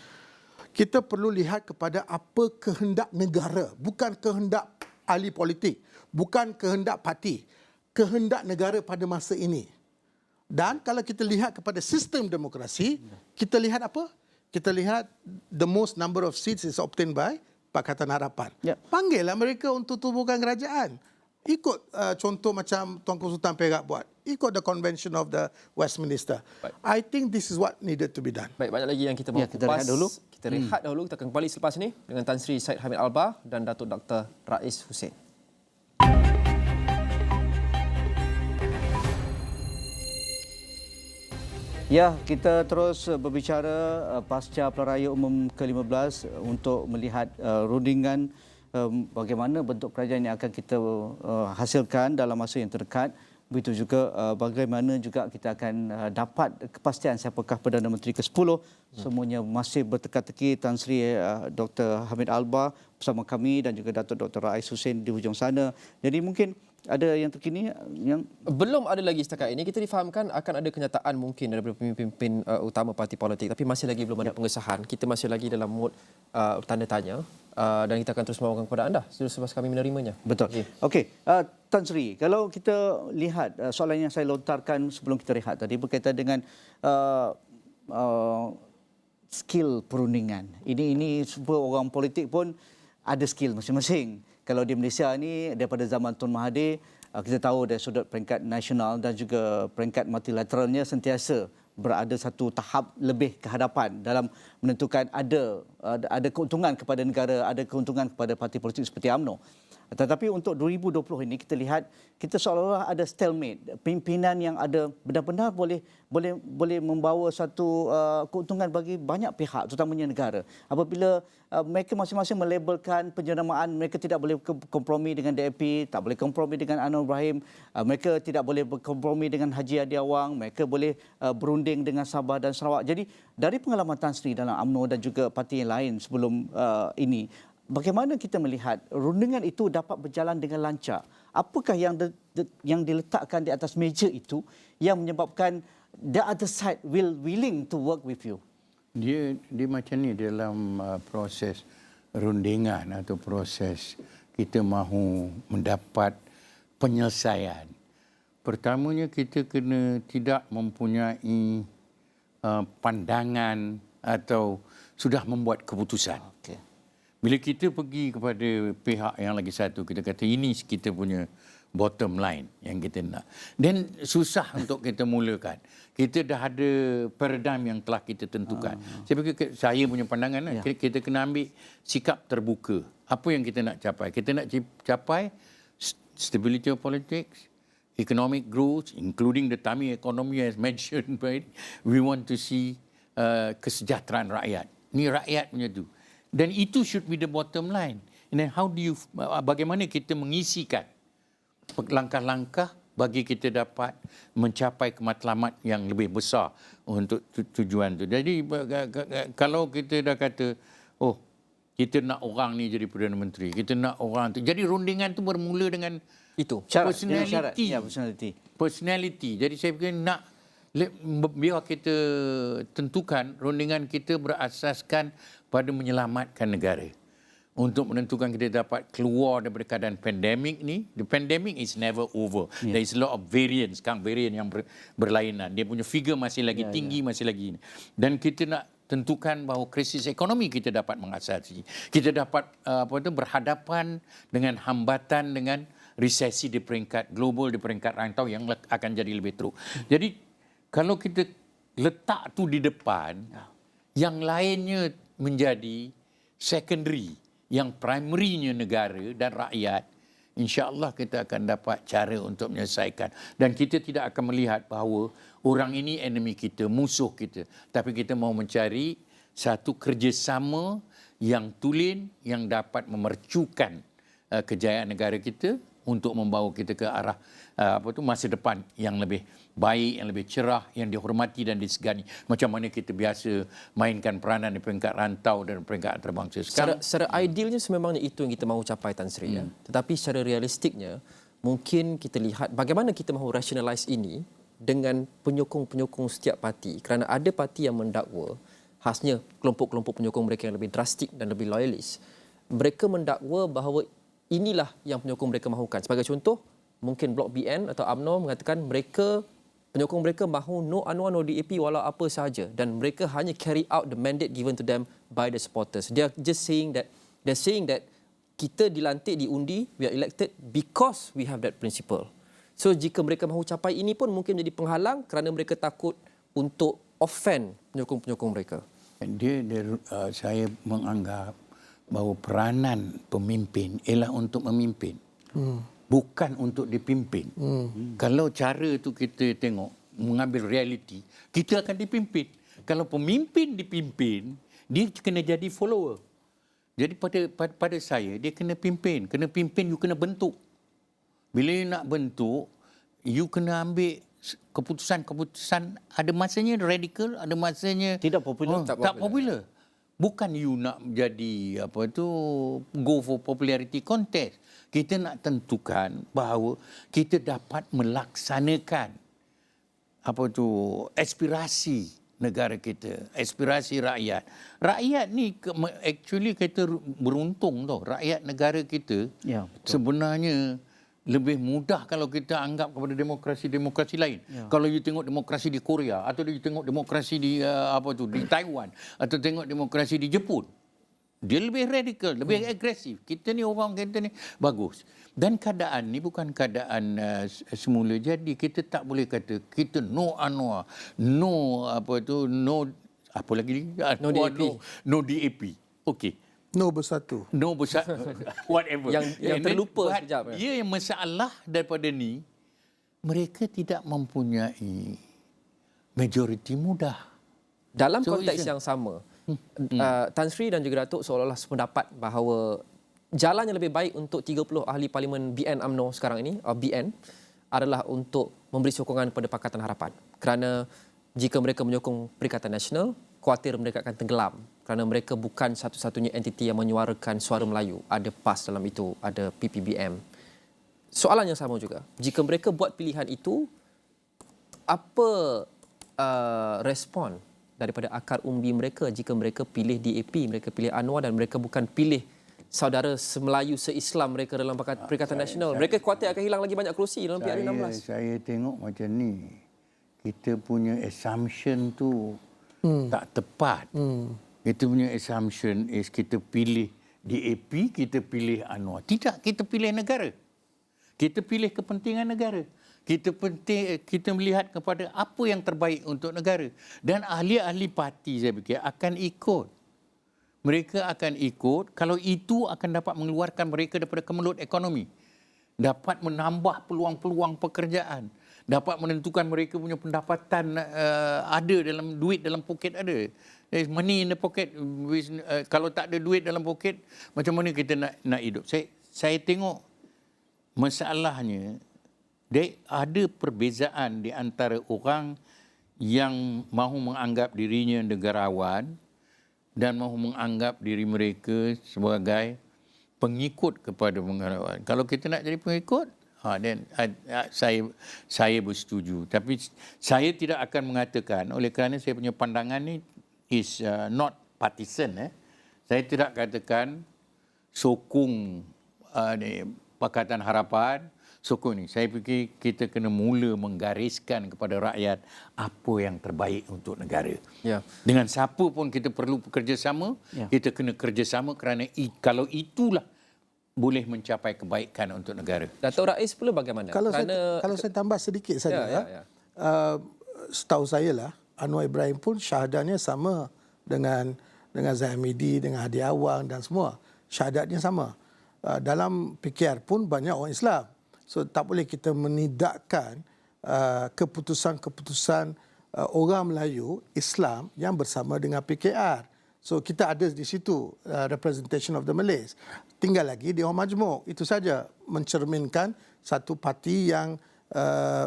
kita perlu lihat kepada apa kehendak negara, bukan kehendak ahli politik, bukan kehendak parti, kehendak negara pada masa ini. Dan kalau kita lihat kepada sistem demokrasi, kita lihat apa? Kita lihat the most number of seats is obtained by Pakatan Harapan. Panggillah mereka untuk tubuhkan kerajaan. Ikut contoh macam Tuanku Sultan Perak buat. Ikut the convention of the Westminster. I think this is what needed to be done. Baik, banyak lagi yang kita mahu kita rehat dulu. Kita rehat dahulu. Kita akan kembali selepas ini dengan Tan Sri Syed Hamid Albar dan Datuk Dr. Rais Hussein. Ya, kita terus berbicara pasca Pilihan Raya Umum ke-15 untuk melihat rundingan bagaimana bentuk kerajaan yang akan kita hasilkan dalam masa yang terdekat. Begitu juga bagaimana juga kita akan dapat kepastian siapakah Perdana Menteri ke-10. Semuanya masih berteka-teki. Tan Sri Dr. Hamid Albar bersama kami dan juga Datuk Dr. Rais Hussein di hujung sana. Jadi mungkin ada yang terkini yang belum ada lagi setakat ini. Kita difahamkan akan ada kenyataan mungkin daripada pemimpin utama parti politik, tapi masih lagi belum ada pengesahan. Kita masih lagi dalam mood tanda tanya dan kita akan terus membawakan kepada anda selepas kami menerimanya. Betul. Okey, Tan Sri, kalau kita lihat soalan yang saya lontarkan sebelum kita rehat tadi berkaitan dengan skill perundingan. Ini semua orang politik pun ada skill masing-masing. Kalau di Malaysia ni daripada zaman Tun Mahathir, kita tahu dari sudut peringkat nasional dan juga peringkat multilateralnya sentiasa berada satu tahap lebih ke hadapan dalam menentukan ada keuntungan kepada negara, ada keuntungan kepada parti politik seperti UMNO. Tetapi untuk 2020 ini kita lihat kita seolah-olah ada stalemate, pimpinan yang ada benar-benar boleh membawa satu keuntungan bagi banyak pihak, terutamanya negara. Apabila mereka masing-masing melabelkan penjenamaan, mereka tidak boleh kompromi dengan DAP, tak boleh kompromi dengan Anwar Ibrahim, mereka tidak boleh berkompromi dengan Haji Hadi Awang, mereka boleh berunding dengan Sabah dan Sarawak. Jadi dari pengalaman Tan Sri dalam UMNO dan juga parti yang lain sebelum ini, bagaimana kita melihat rundingan itu dapat berjalan dengan lancar? Apakah yang diletakkan di atas meja itu yang menyebabkan the other side willing to work with you? Dia macam ni dalam proses rundingan atau proses kita mahu mendapat penyelesaian. Pertamanya kita kena tidak mempunyai pandangan atau sudah membuat keputusan. Bila kita pergi kepada pihak yang lagi satu, kita kata ini kita punya bottom line yang kita nak. Dan susah untuk kita mulakan. Kita dah ada paradigm yang telah kita tentukan. Saya fikir, saya punya pandangan, kita kena ambil sikap terbuka. Apa yang kita nak capai? Kita nak capai stability of politics, economic growth, including the tummy economy as mentioned, right? We want to see kesejahteraan rakyat. Ni rakyat punya tu. Dan itu should be the bottom line. And then bagaimana kita mengisikan langkah-langkah bagi kita dapat mencapai kematlamat yang lebih besar untuk tujuan tu. Jadi kalau kita dah kata, oh, kita nak orang ni jadi Perdana Menteri, kita nak orang tu. Jadi rundingan tu bermula dengan itu. Personality. Personality. Jadi saya fikir biar kita tentukan rundingan kita berasaskan pada menyelamatkan negara. Untuk menentukan kita dapat keluar daripada keadaan pandemik ni. The pandemic is never over. There is a lot of variants. Sekarang variant yang berlainan. Dia punya figure masih lagi tinggi, masih lagi. Dan kita nak tentukan bahawa krisis ekonomi kita dapat mengatasi. Kita dapat berhadapan dengan hambatan, dengan resesi di peringkat global, di peringkat rantau yang akan jadi lebih teruk. Jadi kalau kita letak tu di depan, yang lainnya menjadi secondary, yang primary-nya negara dan rakyat, insya-Allah kita akan dapat cara untuk menyelesaikan. Dan kita tidak akan melihat bahawa orang ini enemy kita, musuh kita. Tapi kita mahu mencari satu kerjasama yang tulen, yang dapat memercukan kejayaan negara kita untuk membawa kita ke arah masa depan yang lebih baik, yang lebih cerah, yang dihormati dan disegani. Macam mana kita biasa mainkan peranan di peringkat rantau dan peringkat antarabangsa. Secara idealnya sememangnya itu yang kita mahu capai, Tan Sri. Tetapi secara realistiknya, mungkin kita lihat bagaimana kita mahu rationalize ini dengan penyokong-penyokong setiap parti. Kerana ada parti yang mendakwa, khasnya kelompok-kelompok penyokong mereka yang lebih drastik dan lebih loyalis. Mereka mendakwa bahawa inilah yang penyokong mereka mahukan. Sebagai contoh, mungkin Blok BN atau UMNO mengatakan penyokong mereka mahu no UNWR, no DAP walau apa sahaja. Dan mereka hanya carry out the mandate given to them by the supporters. They are just saying that kita dilantik, diundi, we are elected because we have that principle. So jika mereka mahu capai ini pun mungkin menjadi penghalang kerana mereka takut untuk offend penyokong-penyokong mereka. Saya menganggap bahawa peranan pemimpin ialah untuk memimpin. Bukan untuk dipimpin. Kalau cara tu kita tengok, mengambil realiti, kita akan dipimpin. Kalau pemimpin dipimpin, dia kena jadi follower. Jadi pada saya, dia kena pimpin. Kena pimpin, you kena bentuk. Bila you nak bentuk, you kena ambil keputusan-keputusan. Ada masanya radikal, ada masanya tidak popular. Tak popular. Bukan you nak jadi go for popularity contest. Kita nak tentukan bahawa kita dapat melaksanakan aspirasi negara kita, aspirasi rakyat. Rakyat ni actually kita beruntung tau. Rakyat negara kita sebenarnya lebih mudah kalau kita anggap kepada demokrasi-demokrasi lain. Kalau you tengok demokrasi di Korea atau you tengok demokrasi di di Taiwan atau tengok demokrasi di Jepun, dia lebih radikal, lebih agresif. Kita ni bagus. Dan keadaan ni bukan keadaan semula jadi. Kita tak boleh kata kita no UNWR, no DAP. Okey. No bersatu. Whatever. Yang terlupa sekejap. Ya, yang masalah daripada ni, mereka tidak mempunyai majoriti mudah. Dalam konteks yang sama, Tan Sri dan juga Datuk seolah-olah sependapat bahawa jalan yang lebih baik untuk 30 ahli Parlimen BN UMNO sekarang ini, BN, adalah untuk memberi sokongan kepada Pakatan Harapan. Kerana jika mereka menyokong Perikatan Nasional, khawatir mereka akan tenggelam kerana mereka bukan satu-satunya entiti yang menyuarakan suara Melayu. Ada PAS dalam itu, ada PPBM. Soalan yang sama juga. Jika mereka buat pilihan itu, apa respon daripada akar umbi mereka jika mereka pilih DAP, mereka pilih UNWR dan mereka bukan pilih saudara Melayu se-Islam mereka dalam Perikatan Nasional? Mereka khawatir akan hilang lagi banyak kerusi dalam PRU16. Saya tengok macam ni. Kita punya assumption tu tak tepat. Kita punya assumption is kita pilih DAP, kita pilih Anwar. Tidak, kita pilih negara. Kita pilih kepentingan negara. Kita melihat kepada apa yang terbaik untuk negara. Dan ahli-ahli parti saya fikir akan ikut. Mereka akan ikut kalau itu akan dapat mengeluarkan mereka daripada kemelut ekonomi. Dapat menambah peluang-peluang pekerjaan. Dapat menentukan mereka punya pendapatan ada dalam duit dalam poket ada. There's money in the pocket. Kalau tak ada duit dalam poket, macam mana kita nak hidup? Saya tengok masalahnya, ada perbezaan di antara orang yang mahu menganggap dirinya negarawan dan mahu menganggap diri mereka sebagai pengikut kepada negarawan. Kalau kita nak jadi pengikut, then saya bersetuju. Tapi saya tidak akan mengatakan, oleh kerana saya punya pandangan ni is not partisan. Saya tidak katakan sokong Pakatan Harapan, sokong ni. Saya fikir kita kena mula menggariskan kepada rakyat apa yang terbaik untuk negara. Ya. Dengan siapa pun kita perlu bekerjasama, kita kena kerjasama kerana kalau itulah boleh mencapai kebaikan untuk negara. Datuk Rais pula bagaimana? Kalau saya tambah sedikit saja, setahu saya lah, Anwar Ibrahim pun syahadatnya sama dengan Zahid Hamidi, dengan Hadi Awang dan semua. Syahadatnya sama. Dalam PKR pun banyak orang Islam. So tak boleh kita menidakkan keputusan-keputusan orang Melayu Islam yang bersama dengan PKR. So kita ada di situ representation of the Malays. Tinggal lagi Dewan Majmuk. Itu saja mencerminkan satu parti yang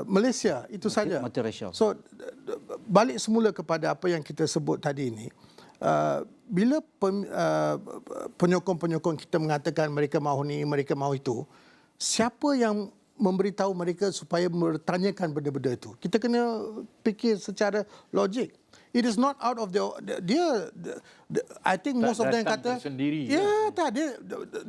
Malaysia. Itu saja. Multiracial. So balik semula kepada apa yang kita sebut tadi ini. Bila penyokong-penyokong kita mengatakan mereka mahu ni, mereka mahu itu, siapa yang memberitahu mereka supaya bertanyakan benda-benda itu? Kita kena fikir secara logik. It is not out of I think most of them kata sendiri. Tak,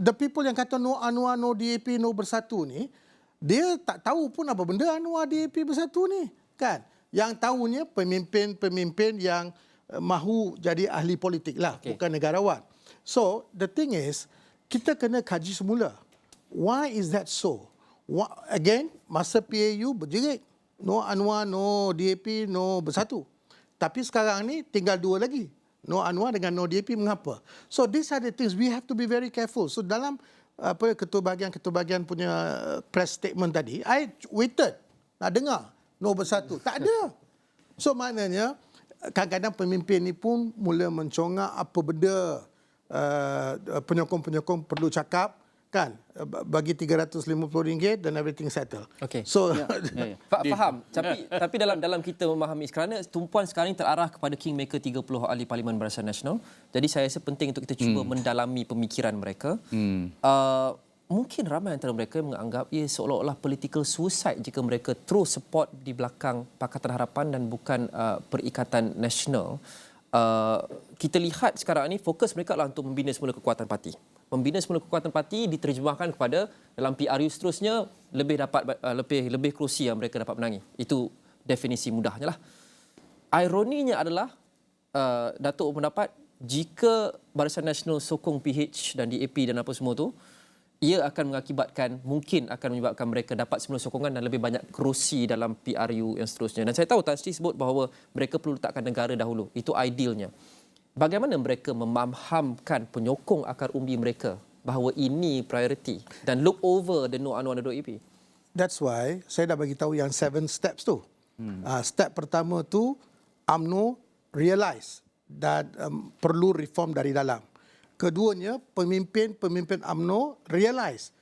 the people yang kata no Anwar, no DAP, no bersatu ni, dia tak tahu pun apa benda Anwar DAP bersatu ni, kan? Yang tahunya pemimpin-pemimpin yang mahu jadi ahli politik lah, bukan negarawan. So the thing is, kita kena kaji semula. Why is that so? Again, masa PAU berjerit, no Anwar, no DAP, no bersatu. Tapi sekarang ni tinggal dua lagi, no Anwar dengan no DAP. Mengapa? So these are the things we have to be very careful. So dalam ketua bahagian punya press statement tadi, I waited nak dengar no bersatu. Tak ada. So maknanya kadang-kadang pemimpin ni pun mula mencongak apa benda penyokong-penyokong perlu cakap, kan, bagi RM350 dan everything settle. Okey. So Faham. Tapi dalam kita memahami, kerana tumpuan sekarang ini terarah kepada Kingmaker 30 ahli Parlimen Barisan Nasional. Jadi saya rasa penting untuk kita cuba mendalami pemikiran mereka. Mungkin ramai antara mereka menganggap ia seolah-olah political suicide jika mereka terus support di belakang Pakatan Harapan dan bukan Perikatan Nasional. Kita lihat sekarang ini fokus mereka adalah untuk membina semula kekuatan parti. Membina semula kekuatan parti diterjemahkan kepada dalam PRU seterusnya lebih kerusi yang mereka dapat menangi. Itu definisi mudahnya lah. Ironinya adalah Datuk berpendapat jika Barisan Nasional sokong PH dan DAP dan apa semua tu, ia akan mungkin akan menyebabkan mereka dapat semula sokongan dan lebih banyak kerusi dalam PRU yang seterusnya. Dan saya tahu Tan Sri sebut bahawa mereka perlu letakkan negara dahulu. Itu idealnya. Bagaimana mereka memahamkan penyokong akar umbi mereka bahawa ini priority dan look over the no Anwar dan DAP? that's why saya dah bagi tahu yang 7 steps tu. Step pertama tu UMNO realize dan perlu reform dari dalam. Keduanya, pemimpin UMNO realize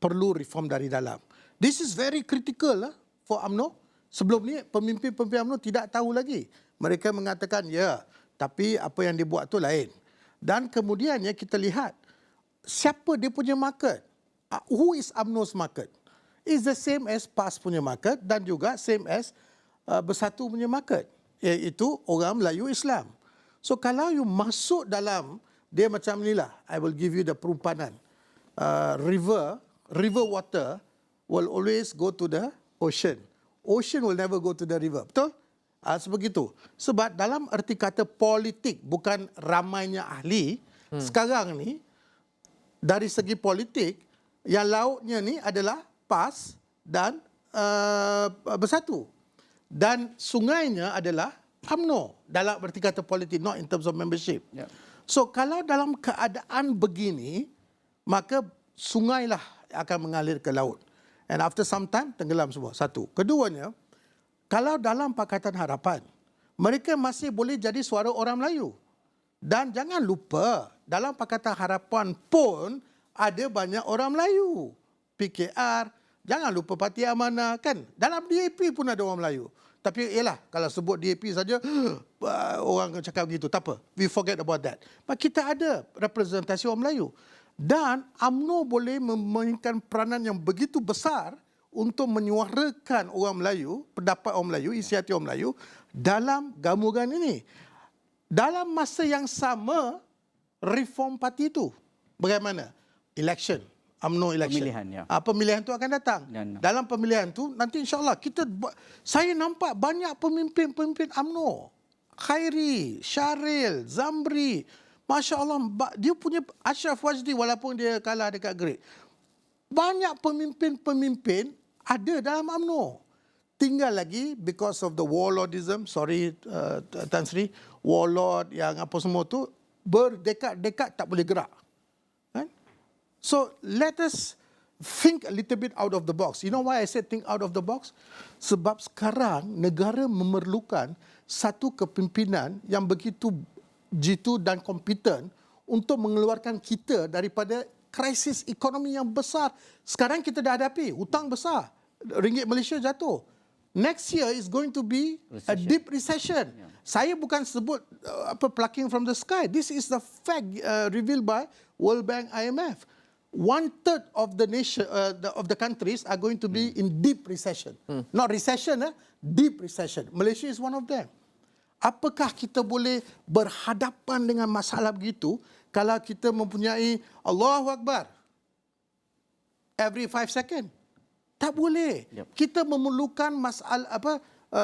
perlu reform dari dalam. This is very critical for UMNO. Sebelum ni, pemimpin UMNO tidak tahu lagi. Mereka mengatakan, ya, tapi apa yang dia buat tu lain. Dan kemudiannya kita lihat, siapa dia punya market? Who is UMNO's market? It's the same as PAS punya market dan juga same as Bersatu punya market. Iaitu orang Melayu Islam. So kalau you masuk dalam, dia macam inilah, I will give you the perumpamaan. River water will always go to the ocean. Ocean will never go to the river. Betul? Sebegitu. Sebab dalam erti kata politik, bukan ramainya ahli, sekarang ni, dari segi politik, yang lautnya ni adalah PAS dan Bersatu. Dan sungainya adalah UMNO dalam berarti kata politik, not in terms of membership. Ya. So kalau dalam keadaan begini, maka sungailah akan mengalir ke laut. And after some time, tenggelam semua. Satu. Keduanya, kalau dalam Pakatan Harapan, mereka masih boleh jadi suara orang Melayu. Dan jangan lupa, dalam Pakatan Harapan pun ada banyak orang Melayu. PKR, jangan lupa Parti Amanah, kan? Dalam DAP pun ada orang Melayu. Tapi ialah, kalau sebut DAP saja, orang cakap begitu. Tak apa, we forget about that. But kita ada representasi orang Melayu. Dan UMNO boleh memainkan peranan yang begitu besar untuk menyuarakan orang Melayu, pendapat orang Melayu, isi hati orang Melayu dalam gabungan ini. Dalam masa yang sama, reform parti itu. Bagaimana? Election. UMNO election. Pemilihan, ya. Pemilihan itu akan datang. Dan, dalam pemilihan itu, nanti insyaAllah saya nampak banyak pemimpin-pemimpin UMNO. Khairi, Syaril, Zamri. Masya Allah, dia punya Ashraf Wajdi walaupun dia kalah dekat Great. Banyak pemimpin-pemimpin ada dalam UMNO. Tinggal lagi because of the warlordism, sorry Tan Sri, warlord yang apa semua tu berdekad-dekad tak boleh gerak. Kan? So let us think a little bit out of the box. You know why I said think out of the box? Sebab sekarang negara memerlukan satu kepimpinan yang begitu jitu dan kompeten untuk mengeluarkan kita daripada krisis ekonomi yang besar. Sekarang kita dah hadapi hutang besar. Ringgit Malaysia jatuh. Next year is going to be a deep recession. Yeah. Saya bukan sebut plucking from the sky. This is the fact revealed by World Bank, IMF. 1/3 of the nation, of the countries are going to be in deep recession. Not recession, deep recession. Malaysia is one of them. Apakah kita boleh berhadapan dengan masalah begitu kalau kita mempunyai Allahu Akbar every 5 second? Tak boleh. Yep. Kita memerlukan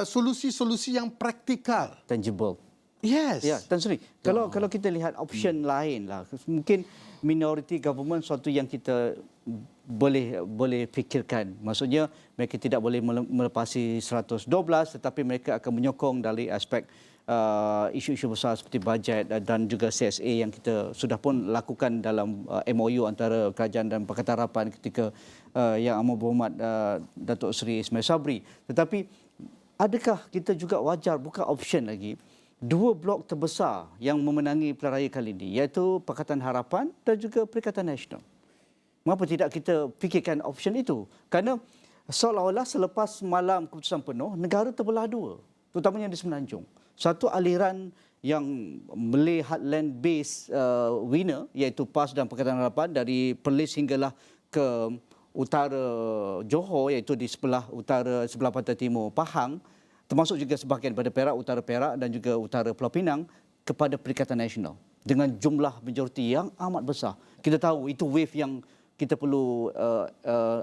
solusi-solusi yang praktikal. Tangible. Yes. Ya, Tan Sri. Kalau kita lihat option lain lah, mungkin minority government suatu yang kita boleh fikirkan. Maksudnya mereka tidak boleh melepasi 112 tetapi mereka akan menyokong dari aspek isu-isu besar seperti bajet dan juga CSA yang kita sudah pun lakukan dalam MOU antara kerajaan dan Pakatan Harapan ketika Yang Amat Berhormat Datuk Seri Ismail Sabri. Tetapi adakah kita juga wajar buka option lagi dua blok terbesar yang memenangi pilihan raya kali ini, iaitu Pakatan Harapan dan juga Perikatan Nasional? Mengapa tidak kita fikirkan option itu? Kerana seolah-olah selepas malam keputusan penuh, negara terbelah dua, terutamanya di Semenanjung. Satu aliran yang Malay Heartland base winner, iaitu PAS dan Pakatan Harapan, dari Perlis hinggalah ke utara Johor, iaitu di sebelah utara, sebelah pantai timur Pahang, termasuk juga sebahagian pada Perak, utara Perak dan juga utara Pulau Pinang, kepada Perikatan Nasional dengan jumlah majoriti yang amat besar. Kita tahu itu wave yang kita perlu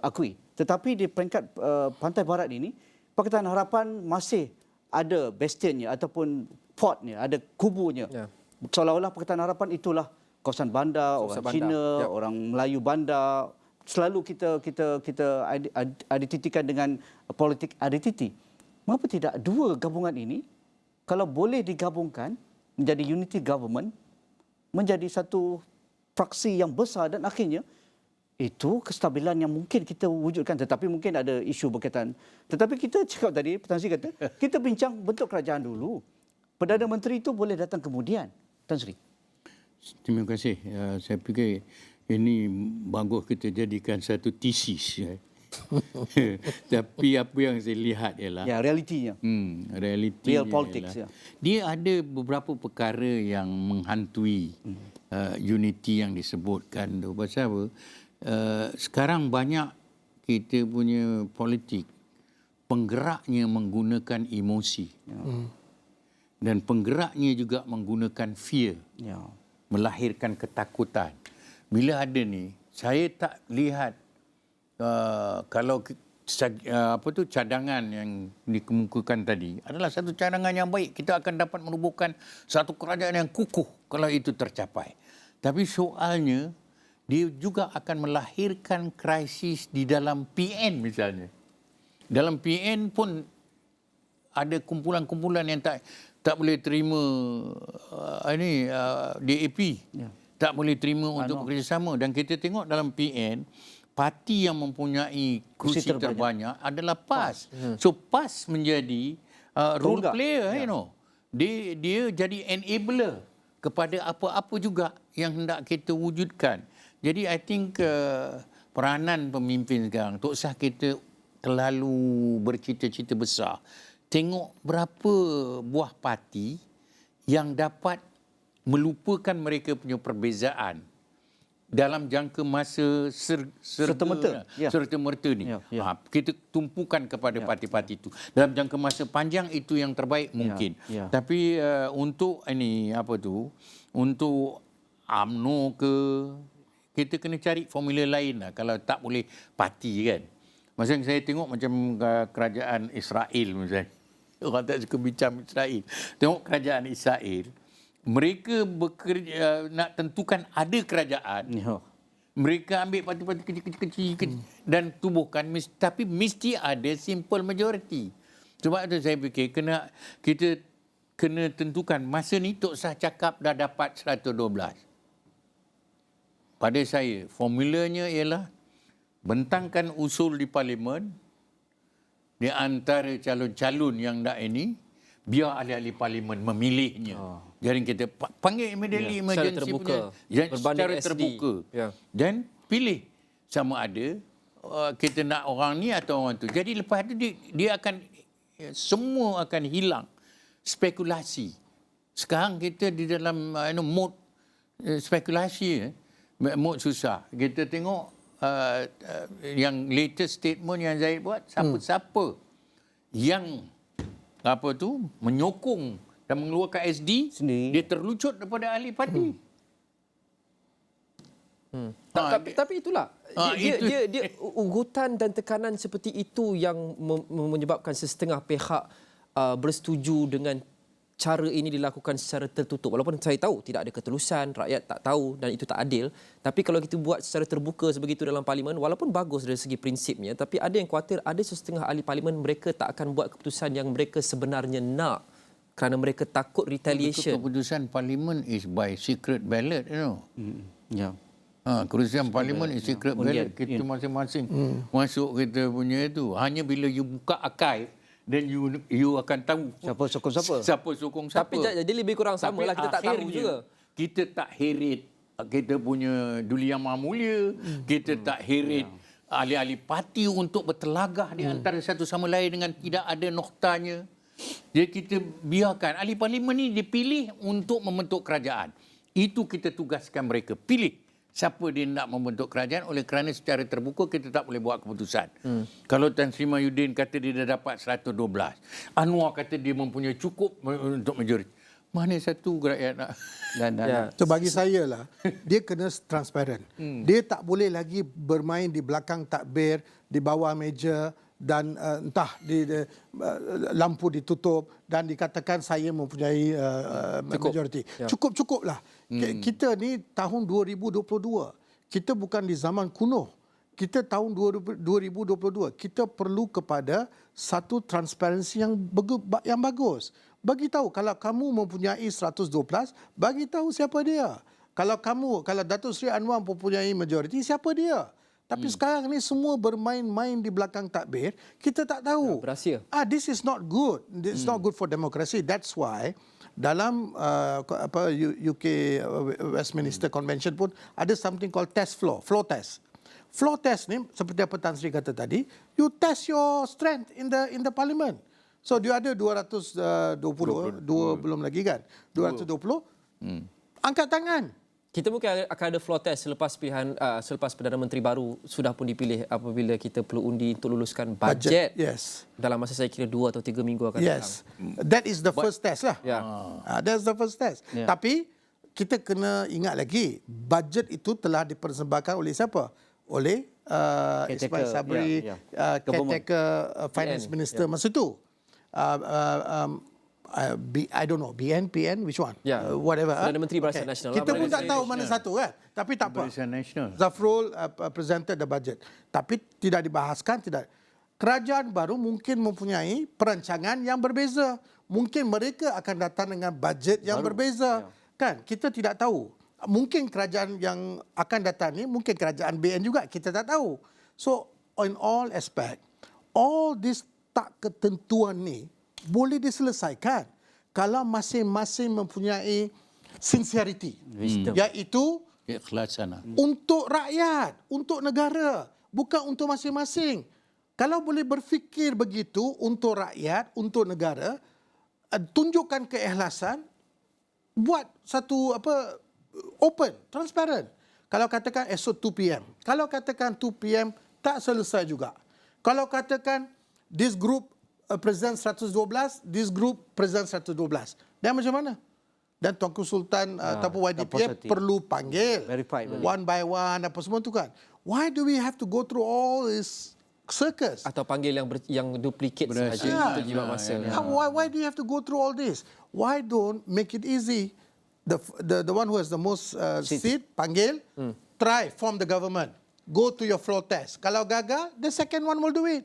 akui. Tetapi di peringkat pantai barat ini, Pakatan Harapan masih ada bastionnya ataupun fortnya, ada kubunya. Yeah. Seolah-olah Pakatan Harapan itulah kawasan bandar, orang Cina, orang Melayu bandar. Selalu kita identitikan dengan politik identiti. Mengapa tidak dua gabungan ini, kalau boleh digabungkan menjadi unity government, menjadi satu fraksi yang besar dan akhirnya itu kestabilan yang mungkin kita wujudkan. Tetapi mungkin ada isu berkaitan. Tetapi kita cakap tadi, Tan Sri kata, kita bincang bentuk kerajaan dulu. Perdana Menteri itu boleh datang kemudian. Tan Sri. Terima kasih. Saya fikir ini bagus kita jadikan satu tesis. Tapi apa yang saya lihat ialah realitinya. Realitinya real politics. Dia ada beberapa perkara yang menghantui unity yang disebutkan tu. Pasal apa? Sekarang banyak kita punya politik penggeraknya menggunakan emosi. Dan penggeraknya juga menggunakan fear. Melahirkan ketakutan. Bila ada ni, saya tak lihat kalau cadangan yang dikemukakan tadi adalah satu cadangan yang baik. Kita akan dapat menubuhkan satu kerajaan yang kukuh kalau itu tercapai. Tapi soalnya dia juga akan melahirkan krisis di dalam PN misalnya. Dalam PN pun ada kumpulan-kumpulan yang tak boleh terima DAP. Tak boleh terima untuk bekerjasama. Dan kita tengok dalam PN, parti yang mempunyai kursi terbanyak adalah PAS. So PAS menjadi role player, Dia jadi enabler kepada apa-apa juga yang hendak kita wujudkan. Jadi I think peranan pemimpin sekarang, tak usah kita terlalu bercita-cita besar. Tengok berapa buah parti yang dapat melupakan mereka punya perbezaan dalam jangka masa serta-merta ni. Kita tumpukan kepada parti-parti itu. Dalam jangka masa panjang itu yang terbaik mungkin. Tapi untuk untuk UMNO kita kena cari formula lain lah. Kalau tak boleh parti kan. Maksudnya saya tengok macam kerajaan Israel misalnya. Orang tak suka bincang Israel. Tengok kerajaan Israel. Mereka bekerja nak tentukan ada kerajaan. Mereka ambil parti-parti kecil-kecil dan tubuhkan, tapi mesti ada simple majority. Sebab itu saya fikir kita kena tentukan masa ni Tok Sah cakap dah dapat 112. Pada saya formulanya ialah bentangkan usul di parlimen di antara calon-calon yang dak ini, biar ahli-ahli parlimen memilihnya. Jadi kita panggil immediately emergency secara terbuka. Dan pilih sama ada kita nak orang ni atau orang tu. Jadi lepas tu dia akan semua akan hilang spekulasi. Sekarang kita di dalam mode spekulasi, mode susah. Kita tengok yang latest statement yang Zahid buat, siapa-siapa yang menyokong dan mengeluarkan SD sendiri, dia terlucut daripada ahli parti. Tapi itulah dia ugutan dan tekanan seperti itu yang menyebabkan setengah pihak bersetuju dengan cara ini dilakukan secara tertutup. Walaupun saya tahu tidak ada ketulusan, rakyat tak tahu dan itu tak adil. Tapi kalau kita buat secara terbuka sebegitu dalam parlimen, walaupun bagus dari segi prinsipnya, tapi ada yang khawatir ada setengah ahli parlimen mereka tak akan buat keputusan yang mereka sebenarnya nak kerana mereka takut retaliation. Keputusan parlimen is by secret ballot, keputusan parlimen is secret ballot. Kita masing-masing masuk kita punya itu. Hanya bila you buka archive, then you akan tahu siapa sokong siapa. Tapi jadi lebih kurang sama lah, kita tak tahu juga. Kita tak heret kita punya Duli Yang Maha Mulia, kita tak heret ahli-ahli parti untuk bertelagah di antara satu sama lain dengan tidak ada noktanya. Jadi kita biarkan ahli parlimen ni dipilih untuk membentuk kerajaan. Itu kita tugaskan mereka. Pilih siapa dia nak membentuk kerajaan, oleh kerana secara terbuka kita tak boleh buat keputusan. Kalau Tan Sri Mahyudin kata dia dah dapat 112, Anwar kata dia mempunyai cukup untuk majoriti, mana satu rakyat nak? So bagi saya lah, dia kena transparent. Dia tak boleh lagi bermain di belakang takbir, di bawah meja dan entah lampu ditutup dan dikatakan saya mempunyai majoriti. Cukup-cukuplah. Kita ni tahun 2022. Kita bukan di zaman kuno. Kita tahun 2022. Kita perlu kepada satu transparansi yang bagus. Bagi tahu kalau kamu mempunyai 112, bagi tahu siapa dia. Kalau Datuk Seri Anwar mempunyai majoriti, siapa dia? Tapi sekarang ni semua bermain-main di belakang takbir, kita tak tahu. Berhasil. This is not good. This is not good for democracy. That's why dalam UK Westminster Convention pun ada something called test floor test. Floor test ni seperti apa Tan Sri kata tadi, you test your strength in the parliament. So dia ada 220, dua belum lagi kan? 220. Angkat tangan. Kita mungkin akan ada floor test selepas Perdana Menteri baru sudah pun dipilih, apabila kita perlu undi untuk luluskan bajet. Yes. Dalam masa saya kira 2 atau 3 minggu akan datang. Yes. That is the first test lah. That's the first test. Tapi kita kena ingat lagi, bajet itu telah dipersembahkan oleh siapa? Oleh Ismail Sabri, caretaker finance minister masa itu. I don't know, BNPN, which one? Ya, Whatever. Perdana Menteri Barisan Nasional lah, Kita pun tak Barisan tahu mana satu kan. Tapi tak apa. Barisan Nasional. Zafrul presented the budget. Tapi tidak dibahaskan, tidak. Kerajaan baru mungkin mempunyai perancangan yang berbeza. Mungkin mereka akan datang dengan budget yang berbeza. Kan? Kita tidak tahu. Mungkin kerajaan yang akan datang ni, mungkin kerajaan BN juga, kita tak tahu. So, on all aspect, all this tak ketentuan ni boleh diselesaikan kalau masing-masing mempunyai sincerity, iaitu Keikhlasan. untuk rakyat, untuk negara, bukan untuk masing-masing. Kalau boleh berfikir begitu untuk rakyat, untuk negara, tunjukkan keikhlasan, buat satu open, transparent. Kalau katakan esok 2 PM, kalau katakan 2 PM tak selesai juga. Kalau katakan this group present 112, this group present 112. Dan macam mana? Dan Tuanku Sultan ataupun YDPF perlu panggil Verify one by one apa semua tu kan. Why do we have to go through all this circus? Atau panggil yang duplicate sahaja untuk jimat masa. Why do you have to go through all this? Why don't make it easy? The one who has the most seat, panggil, try, form the government. Go to your floor test. Kalau gagal, the second one will do it.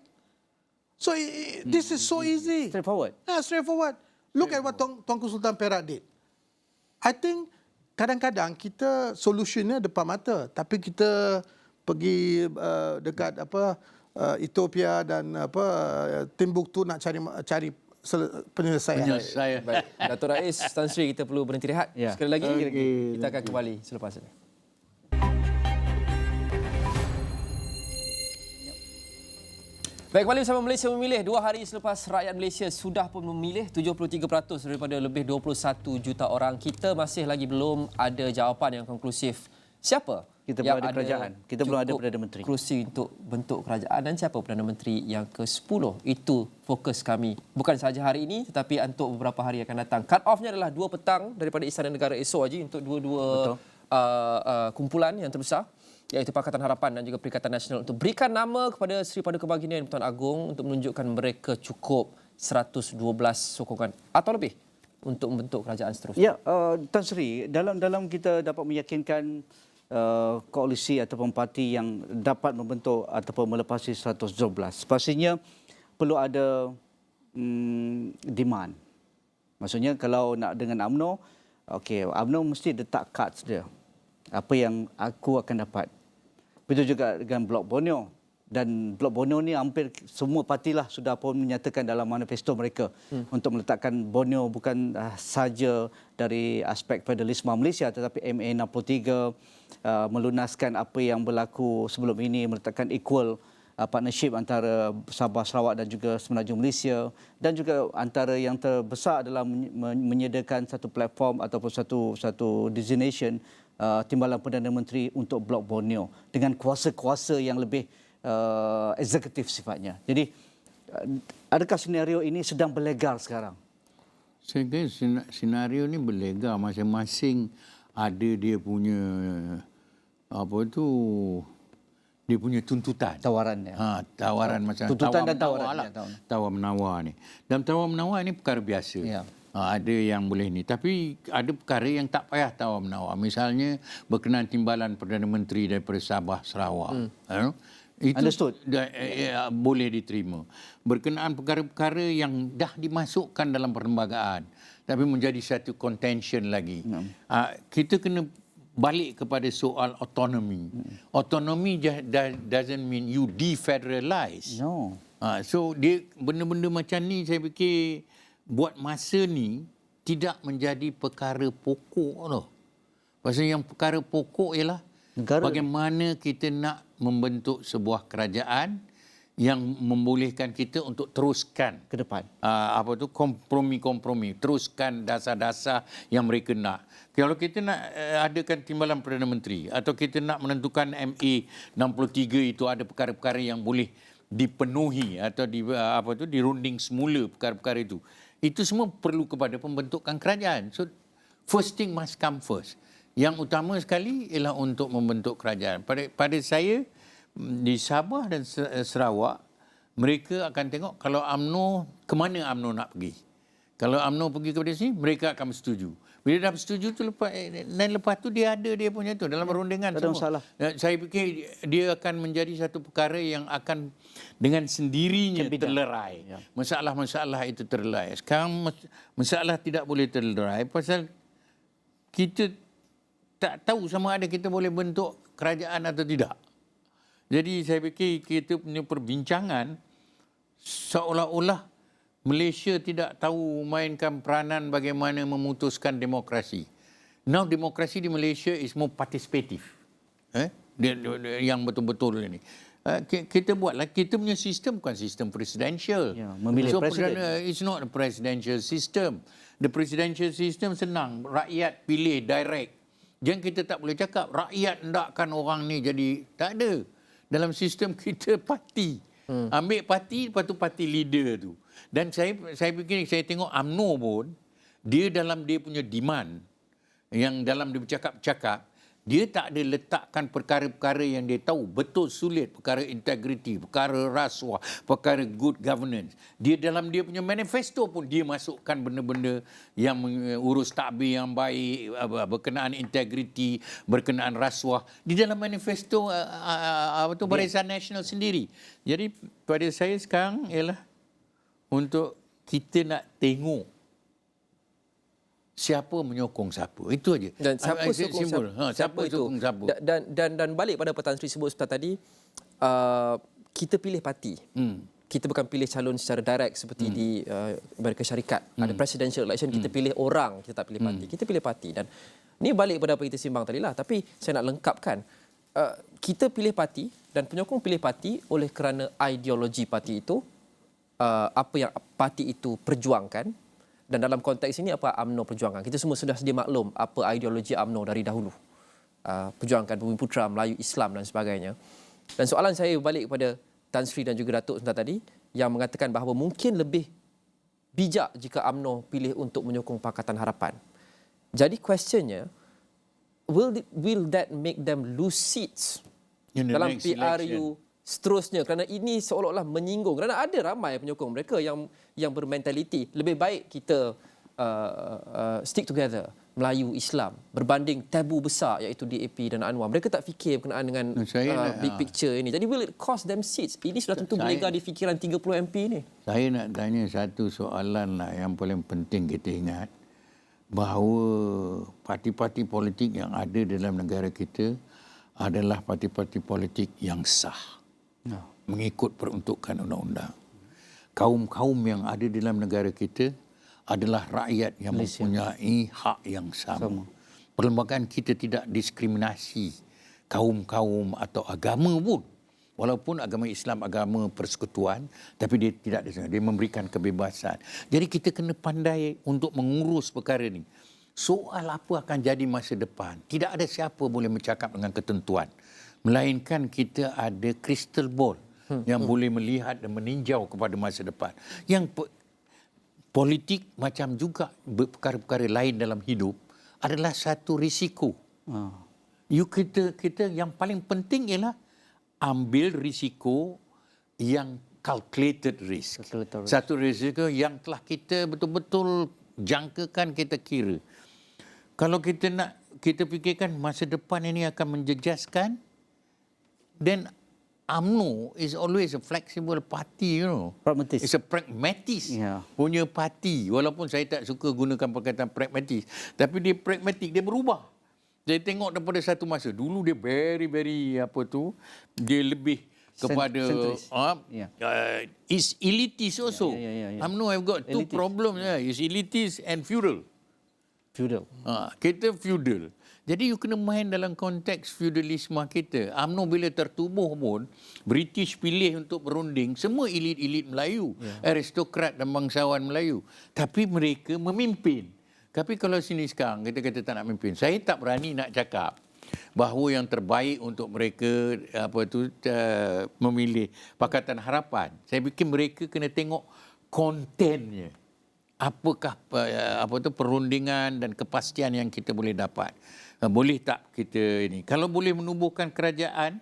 So this is so easy. Straightforward. Yeah, straightforward. Look at what Tuanku Sultan Perak did. I think kadang-kadang kita solutionnya depan mata, tapi kita pergi dekat Ethiopia dan Timbuktu nak cari penyelesaian. Baik, Dato' Rais, Tan Sri, kita perlu berhenti rehat. Ya. Sekali lagi, kita akan kembali selepas ini. Baik, kembali bersama Malaysia Memilih. 2 hari selepas rakyat Malaysia sudah pun memilih, 73% daripada lebih 21 juta orang. Kita masih lagi belum ada jawapan yang konklusif. Siapa Kita yang belum ada kerajaan. Kita belum ada Perdana Menteri. Kerusi untuk bentuk kerajaan dan siapa Perdana Menteri yang ke-10. Itu fokus kami. Bukan sahaja hari ini tetapi untuk beberapa hari yang akan datang. Cut off-nya adalah 2 petang daripada Istana Negara esok Haji untuk dua-dua kumpulan yang terbesar, iaitu Pakatan Harapan dan juga Perikatan Nasional, untuk berikan nama kepada Seri Paduka Baginda Tuan Agong untuk menunjukkan mereka cukup 112 sokongan atau lebih untuk membentuk kerajaan seterusnya. Ya, Tan Sri, dalam kita dapat meyakinkan koalisi ataupun parti yang dapat membentuk ataupun melepasi 112, pastinya perlu ada demand. Maksudnya kalau nak dengan UMNO, okey, UMNO mesti letak cards dia. Apa yang aku akan dapat. Begitu juga dengan Blok Borneo. Dan Blok Borneo ni hampir semua partilah sudah pun menyatakan dalam manifesto mereka untuk meletakkan Borneo bukan sahaja dari aspek federalisme Malaysia tetapi MA63, melunaskan apa yang berlaku sebelum ini, meletakkan equal partnership antara Sabah, Sarawak dan juga Semenanjung Malaysia, dan juga antara yang terbesar adalah menyediakan satu platform ataupun satu designation timbalan Perdana Menteri untuk Blok Borneo dengan kuasa-kuasa yang lebih eksekutif sifatnya. Jadi adakah senario ini sedang berlegar sekarang? Saya kira senario ni berlegar, masing-masing ada dia punya dia punya tuntutan. Tawarannya. Tawaran macam tuntutan dan tawar tawaran. tawar-menawar ni. Dalam tawar-menawar ni perkara biasa. Ya. Ada yang boleh ni. Tapi ada perkara yang tak payah tawar-menawar. Misalnya berkenaan timbalan Perdana Menteri daripada Sabah, Sarawak. Itu Understood. Boleh diterima. Berkenaan perkara-perkara yang dah dimasukkan dalam perlembagaan tapi menjadi satu contention lagi. Kita kena balik kepada soal autonomy. Autonomy doesn't mean you defederalize. No. So dia benda-benda macam ni saya fikir buat masa ni tidak menjadi perkara pokok loh. Pasal yang perkara pokok ialah negara. Bagaimana kita nak membentuk sebuah kerajaan yang membolehkan kita untuk teruskan Ke depan. kompromi-kompromi, teruskan dasar-dasar yang mereka nak. Kalau kita nak adakan timbalan Perdana Menteri atau kita nak menentukan MA63 itu ada perkara-perkara yang boleh dipenuhi atau dirunding semula perkara-perkara itu. Itu semua perlu kepada pembentukan kerajaan. So first thing must come first. Yang utama sekali ialah untuk membentuk kerajaan. Pada saya di Sabah dan Sarawak, mereka akan tengok kalau UMNO, ke mana UMNO nak pergi. Kalau UMNO pergi kepada sini, mereka akan setuju. Bila dah setuju tu lepas tu dia ada dia punya tu dalam perundingan Tak ada semua. masalah. Saya fikir dia akan menjadi satu perkara yang akan dengan sendirinya terlerai. Ya. Masalah-masalah itu terlerai. Sekarang masalah tidak boleh terlerai pasal kita tak tahu sama ada kita boleh bentuk kerajaan atau tidak. Jadi saya fikir kita punya perbincangan seolah-olah Malaysia tidak tahu mainkan peranan bagaimana memutuskan demokrasi. Now demokrasi di Malaysia is more participative. Yang betul-betul ini. Kita buatlah, kita punya sistem bukan sistem presidential. Ya, memilih presiden. It's not a presidential system. The presidential system senang. Rakyat pilih direct. Jangan kita tak boleh cakap rakyat hendakkan orang ni jadi. Tak ada. Dalam sistem kita parti. Ambil parti, lepas tu parti leader tu. Dan saya fikir, saya tengok UMNO pun, dia dalam dia punya demand, yang dalam dia bercakap-cakap, dia tak ada letakkan perkara-perkara yang dia tahu betul sulit, perkara integriti, perkara rasuah, perkara good governance. Dia dalam dia punya manifesto pun dia masukkan benda-benda yang urus takbir yang baik, berkenaan integriti, berkenaan rasuah di dalam manifesto Barisan Nasional sendiri. Jadi pada saya sekarang ialah untuk kita nak tengok siapa menyokong siapa. Itu aja. Dan siapa sokong siapa, siapa sokong siapa. Dan balik pada Tan Sri sebut sebentar tadi, kita pilih parti. Kita bukan pilih calon secara direct seperti di Amerika Syarikat. Ada presidential election, kita pilih orang, kita tak pilih parti. Kita pilih parti. Dan ni balik pada apa kita simbang tadi lah. Tapi saya nak lengkapkan. Kita pilih parti dan penyokong pilih parti oleh kerana ideologi parti itu, apa yang parti itu perjuangkan, dan dalam konteks ini apa UMNO perjuangkan. Kita semua sudah sedia maklum apa ideologi UMNO dari dahulu. Perjuangkan Bumiputera, Melayu Islam dan sebagainya. Dan soalan saya balik kepada Tan Sri dan juga Datuk sebentar tadi yang mengatakan bahawa mungkin lebih bijak jika UMNO pilih untuk menyokong Pakatan Harapan. Jadi questionnya, will that make them lose seats dalam PRU seterusnya, kerana ini seolah-olah menyinggung, kerana ada ramai penyokong mereka yang bermentaliti lebih baik kita stick together Melayu Islam berbanding tabu besar iaitu DAP dan Anwar. Mereka tak fikir berkenaan dengan big picture ini. Jadi will it cost them seats? Ini sudah tentu berlegar di fikiran 30 MP ni. Saya nak tanya satu soalan lah yang paling penting kita ingat, bahawa parti-parti politik yang ada dalam negara kita adalah parti-parti politik yang sah. Mengikut peruntukan undang-undang. Kaum-kaum yang ada dalam negara kita adalah rakyat yang mempunyai hak yang sama. Perlembagaan kita tidak diskriminasi kaum-kaum atau agama pun. Walaupun agama Islam agama persekutuan, tapi dia tidak dia memberikan kebebasan. Jadi kita kena pandai untuk mengurus perkara ini. Soal apa akan jadi masa depan, tidak ada siapa boleh bercakap dengan ketentuan. Melainkan kita ada crystal ball yang boleh melihat dan meninjau kepada masa depan. Yang politik macam juga perkara-perkara lain dalam hidup adalah satu risiko. Kita yang paling penting ialah ambil risiko yang calculated risk. Satu risiko yang telah kita betul-betul jangkakan, kita kira. Kalau kita fikirkan masa depan ini akan menjejaskan, then UMNO is always a flexible party, you know. Pragmatis. It's a pragmatis punya parti. Walaupun saya tak suka gunakan perkataan pragmatis, tapi dia pragmatik, dia berubah. Saya tengok daripada satu masa, dulu dia very dia lebih kepada is elitist also. UMNO have got two problems, is elitist and feudal. Kita feudal. Jadi you kena main dalam konteks feudalisme kita. UMNO bila tertubuh pun, British pilih untuk berunding semua elit-elit Melayu, aristokrat dan bangsawan Melayu. Tapi mereka memimpin. Tapi kalau sini sekarang kita kata tak nak memimpin, saya tak berani nak cakap bahawa yang terbaik untuk mereka memilih Pakatan Harapan. Saya fikir mereka kena tengok kontennya. Apakah perundingan dan kepastian yang kita boleh dapat. Boleh tak kita ini? Kalau boleh menubuhkan kerajaan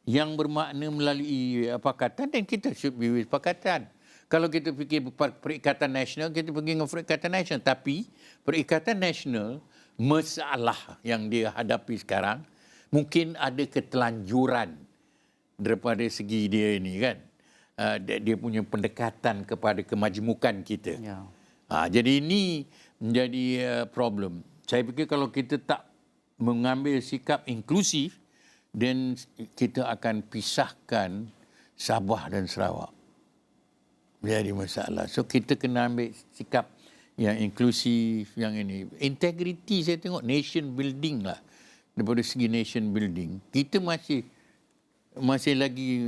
yang bermakna melalui pakatan, dan kita should be with pakatan. Kalau kita fikir Perikatan Nasional, kita pergi dengan Perikatan Nasional. Tapi Perikatan Nasional, masalah yang dia hadapi sekarang, mungkin ada ketelanjuran daripada segi dia ini kan. Dia punya pendekatan kepada kemajmukan kita. Ya. Jadi ini menjadi problem. Saya fikir kalau kita tak mengambil sikap inklusif, dan kita akan pisahkan Sabah dan Sarawak. Jadi masalah. So kita kena ambil sikap yang inklusif, yang ini. Integriti saya tengok nation building lah. Daripada segi nation building, kita masih lagi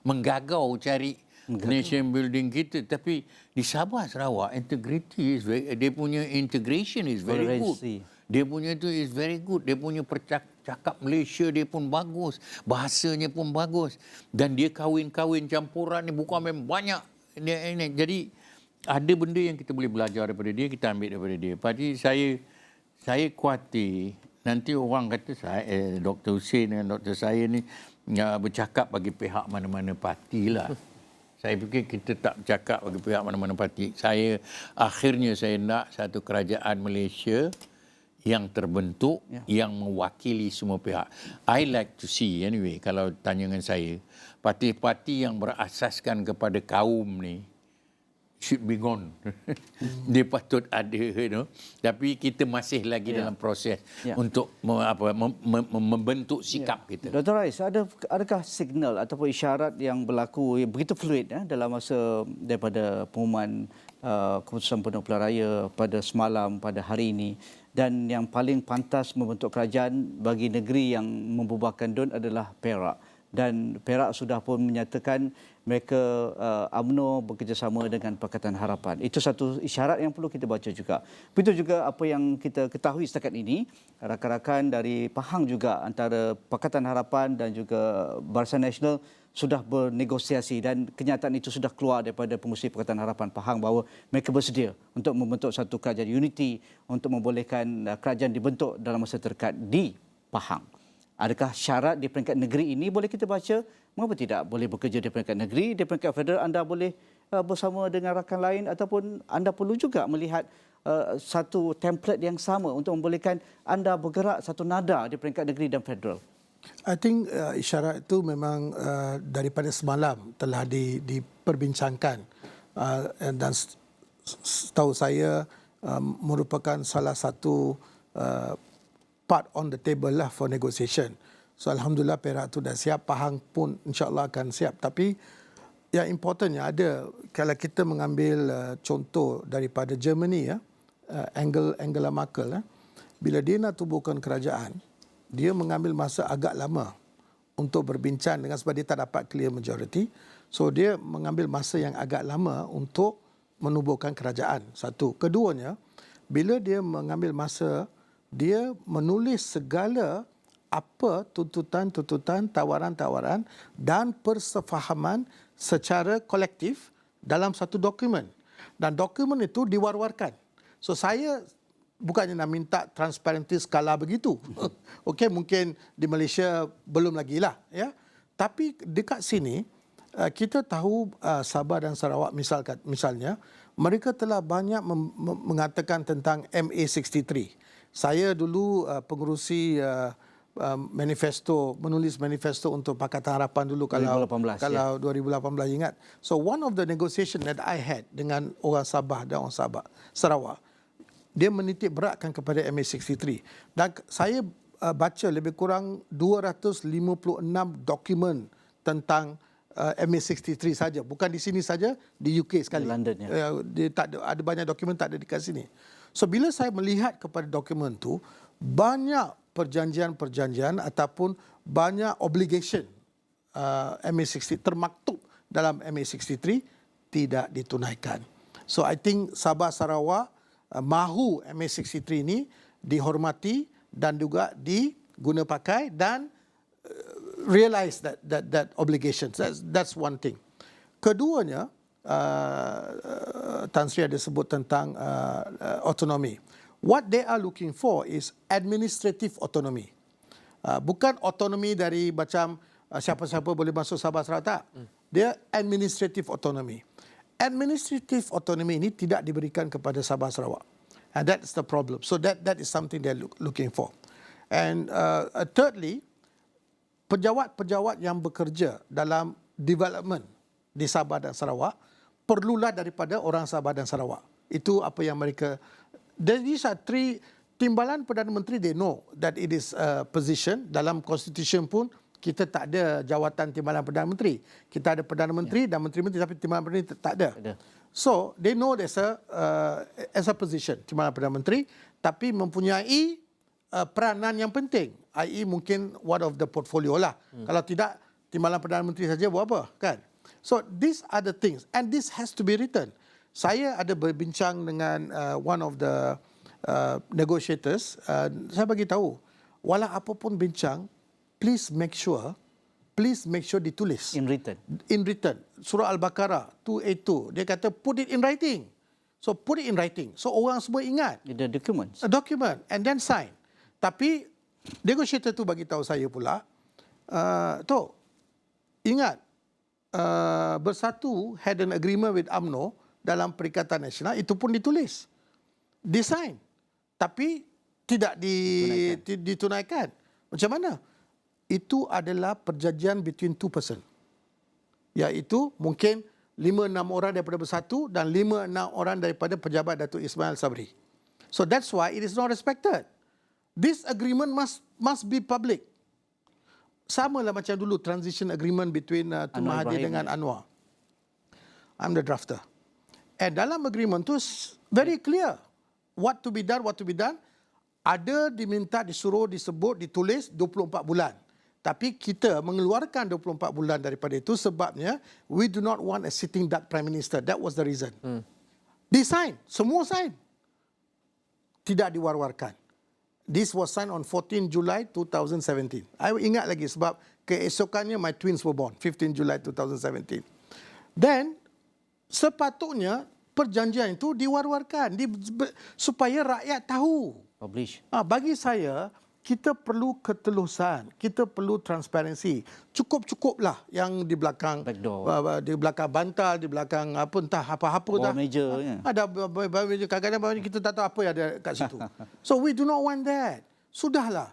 menggagau cari nation building kita. Tapi di Sabah Sarawak, integrity is dia punya integration is very good. Dia punya tu is very good. Dia punya cakap Malaysia dia pun bagus. Bahasanya pun bagus. Dan dia kahwin-kahwin campuran ni bukan memang banyak. Jadi ada benda yang kita boleh belajar daripada dia, kita ambil daripada dia. Jadi saya khawatir nanti orang kata saya, Dr. Hussein dan Dr. saya ni bercakap bagi pihak mana-mana parti lah. Saya fikir kita tak bercakap bagi pihak mana-mana parti. Akhirnya saya nak satu kerajaan Malaysia yang terbentuk, yang mewakili semua pihak. I like to see, anyway, kalau tanya dengan saya, parti-parti yang berasaskan kepada kaum ni should be gone. Dia patut ada, tapi kita masih lagi dalam proses untuk membentuk sikap kita. Dr. Rais, adakah signal ataupun isyarat yang berlaku yang begitu fluid dalam masa daripada pengumuman keputusan penuh pilihan raya pada semalam, pada hari ini, dan yang paling pantas membentuk kerajaan bagi negeri yang membubarkan DUN adalah Perak. Dan Perak sudah pun menyatakan mereka UMNO bekerjasama dengan Pakatan Harapan. Itu satu isyarat yang perlu kita baca juga. Begitu juga apa yang kita ketahui setakat ini, rakan-rakan dari Pahang juga antara Pakatan Harapan dan juga Barisan Nasional sudah bernegosiasi dan kenyataan itu sudah keluar daripada pengurusi Pakatan Harapan Pahang bahawa mereka bersedia untuk membentuk satu kerajaan unity untuk membolehkan kerajaan dibentuk dalam masa terdekat di Pahang. Adakah syarat di peringkat negeri ini boleh kita baca? Mengapa tidak boleh bekerja di peringkat negeri? Di peringkat federal anda boleh bersama dengan rakan lain ataupun anda perlu juga melihat satu template yang sama untuk membolehkan anda bergerak satu nada di peringkat negeri dan federal. I think isyarat itu memang daripada semalam telah diperbincangkan dan setahu saya merupakan salah satu part on the table lah for negotiation. So Alhamdulillah Perak tu dah siap, Pahang pun insyaAllah akan siap. Tapi yang importantnya ada, kalau kita mengambil contoh daripada Germany, Angela Merkel, bila dia nak tubuhkan kerajaan, dia mengambil masa agak lama untuk berbincang dengan sebab dia tak dapat clear majority. So dia mengambil masa yang agak lama untuk menubuhkan kerajaan. Satu. Keduanya, bila dia mengambil masa, dia menulis segala apa tuntutan-tuntutan, tawaran-tawaran dan persefahaman secara kolektif dalam satu dokumen. Dan dokumen itu diwar-warkan. So saya bukannya nak minta transparansi skala begitu. Okey, mungkin di Malaysia belum lagi lah. Ya. Tapi dekat sini, kita tahu Sabah dan Sarawak misalnya, mereka telah banyak mengatakan tentang MA63. Saya dulu pengerusi menulis manifesto untuk Pakatan Harapan dulu kalau 2018 ingat. So one of the negotiation that I had dengan orang Sabah dan orang Sarawak, dia menitik beratkan kepada MA63. Dan saya baca lebih kurang 256 dokumen tentang MA63 saja. Bukan di sini saja, di UK sekali. Di London, ya. Dia tak ada banyak dokumen tak ada di sini. So bila saya melihat kepada dokumen tu, banyak perjanjian-perjanjian ataupun banyak obligation MA63 termaktub dalam MA63 tidak ditunaikan. So I think Sabah Sarawak mahu MA63 ini dihormati dan juga diguna pakai dan realize that obligations. That's one thing. Keduanya, Tan Sri ada sebut tentang autonomy. What they are looking for is administrative autonomy. Bukan autonomy dari macam siapa-siapa boleh masuk Sabah Sarawak, tak. Dia administrative autonomy. administrative autonomy ini tidak diberikan kepada Sabah Sarawak. And that's the problem. So that is something they're looking for. And thirdly, pejawat-pejawat yang bekerja dalam development di Sabah dan Sarawak perlulah daripada orang Sabah dan Sarawak. Itu apa yang mereka... These are three... Timbalan Perdana Menteri, they know that it is a position. Dalam Constitution pun, kita tak ada jawatan Timbalan Perdana Menteri. Kita ada Perdana Menteri dan Menteri-Menteri, tapi Timbalan Perdana Menteri tak ada. So, they know there's as a position, Timbalan Perdana Menteri, tapi mempunyai peranan yang penting. I.e. mungkin one of the portfolio lah. Kalau tidak, Timbalan Perdana Menteri saja buat apa, kan? So, these are the things. And this has to be written. Saya ada berbincang dengan one of the negotiators, saya bagi tahu, walau apapun bincang, please make sure ditulis. In written. In written. Surah Al-Baqarah 282, dia kata put it in writing. So put it in writing. So orang semua ingat. The documents. A document and then sign. Tapi negotiator tu bagi tahu saya pula, ingat, Bersatu had an agreement with UMNO dalam Perikatan Nasional, itu pun ditulis. Design. Tapi tidak ditunaikan. Macam mana? Itu adalah perjanjian between two person. Iaitu mungkin 5-6 orang daripada Bersatu dan 5-6 orang daripada pejabat Datuk Ismail Sabri. So that's why it is not respected. This agreement must be public. Sama lah macam dulu transition agreement between Tun Mahathir dengan Anwar. I'm the drafter. And dalam agreement tu very clear. What to be done. Ada diminta, disuruh, disebut, ditulis 24 bulan. Tapi kita mengeluarkan 24 bulan daripada itu sebabnya we do not want a sitting duck prime minister. That was the reason. Design, semua sign. Tidak diwar-warkan. This was signed on 14 July 2017. I ingat lagi sebab keesokannya my twins were born, 15 July 2017. Then sepatutnya perjanjian itu diwar-warkan supaya rakyat tahu. Publish. Bagi saya, kita perlu ketelusan, kita perlu transparansi. Cukup-cukuplah yang di belakang backdoor, di belakang bantal, di belakang apa-apa bawah meja. Ada bawah meja, kadang-kadang kita tak tahu apa yang ada kat situ. So we do not want that. Sudahlah.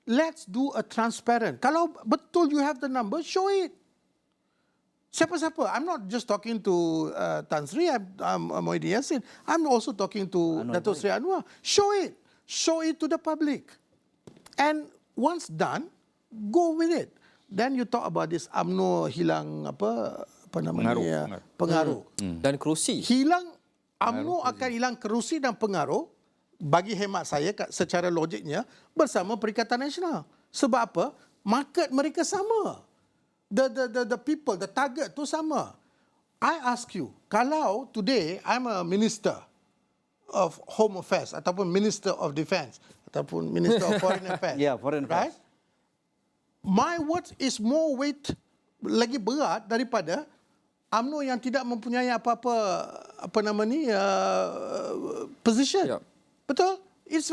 Let's do a transparent. Kalau betul you have the number, show it. Siapa-siapa. I'm not just talking to Tan Sri, I'm Moidin Yassin. I'm also talking to Datuk Seri Anwar. Show it. Show it to the public. And once done, go with it. Then you talk about this UMNO hilang apa namanya? Pengaruh. Dan kerusi. UMNO akan hilang kerusi dan pengaruh bagi hemat saya secara logiknya bersama Perikatan Nasional. Sebab apa? Market mereka sama. The people, the target tu sama. I ask you, kalau today I'm a minister of Home Affairs ataupun Minister of Defence ataupun Minister of Foreign Affairs. Yeah, Foreign Affairs. Right? My words is more weight, lagi berat daripada UMNO yang tidak mempunyai apa-apa position. Yeah. Betul? It's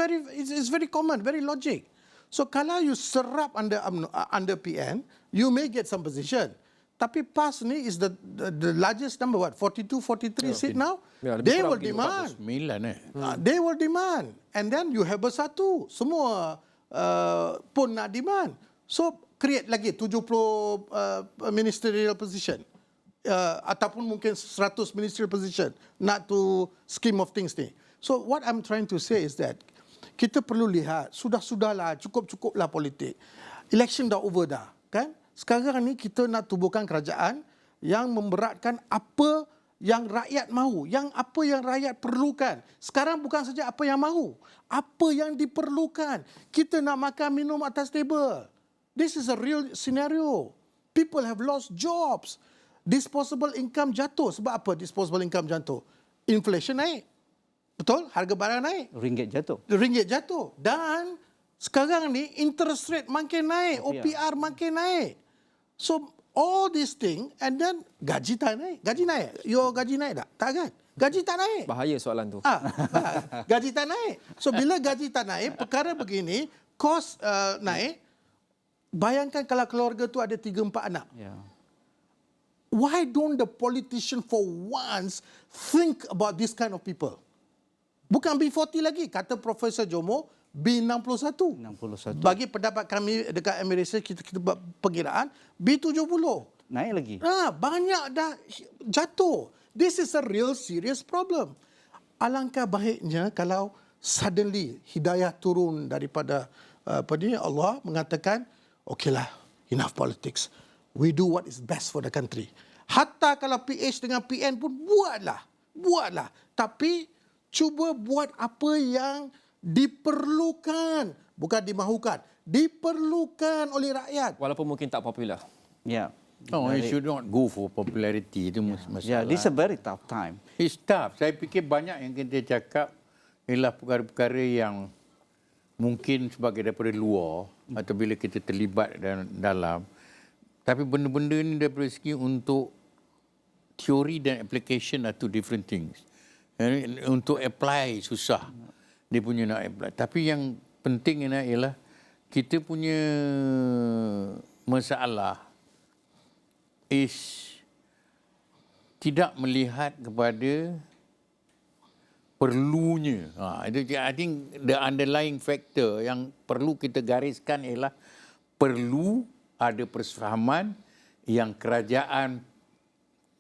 very common, very logic. So kalau you serap under PN, you may get some position. Tapi PAS ni is the largest number, 42, 43 seat now. Yeah, they will demand. 49, They will demand. And then you have Bersatu. Semua pun nak demand. So create lagi 70 ministerial position. Ataupun mungkin 100 ministerial position. Not to scheme of things ni. So what I'm trying to say is that kita perlu lihat, sudahlah, cukup-cuplah politik. Election dah over dah, kan? Sekarang ni kita nak tubuhkan kerajaan yang memberatkan apa yang rakyat mahu, apa yang rakyat perlukan. Sekarang bukan saja apa yang mahu, apa yang diperlukan. Kita nak makan minum atas table. This is a real scenario. People have lost jobs. Disposable income jatuh. Sebab apa disposable income jatuh? Inflation naik. Betul? Harga barang naik. Ringgit jatuh. Dan sekarang ni interest rate makin naik. OPR makin naik. So all these things, and then gaji tak naik. Gaji naik. Your gaji naik tak? Tak kan? Gaji tak naik. Bahaya soalan tu. Gaji tak naik. So bila gaji tak naik, perkara begini, kos naik. Bayangkan kalau keluarga tu ada 3-4 anak. Yeah. Why don't the politician for once think about this kind of people? Bukan B40 lagi, kata Profesor Jomo, B61. 61. Bagi pendapat kami dekat Emirates, kita buat perkiraan, B70. Naik lagi. Banyak dah jatuh. This is a real serious problem. Alangkah baiknya kalau suddenly hidayah turun daripada Allah mengatakan, okeylah, enough politics. We do what is best for the country. Hatta kalau PH dengan PN pun buatlah. Tapi cuba buat apa yang diperlukan, bukan dimahukan, diperlukan oleh rakyat. Walaupun mungkin tak popular. Ya. No, you should not go for popularity. Itu masalah. Yeah, this is a very tough time. It's tough. Saya fikir banyak yang kita cakap ialah perkara-perkara yang mungkin sebagai daripada luar atau bila kita terlibat dalam. Tapi benda-benda ni daripada segi untuk teori dan application are two different things. Untuk apply susah. Dia punya nak apply. Tapi yang penting ialah kita punya masalah is tidak melihat kepada perlunya. I think the underlying factor yang perlu kita gariskan ialah perlu ada persefahaman yang kerajaan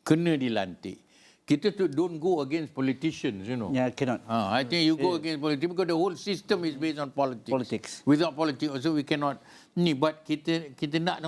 kena dilantik. Kita don't go against politicians, you know. Yeah, cannot. I think you go against politics because the whole system is based on politics. Without politics also we cannot. But kita nak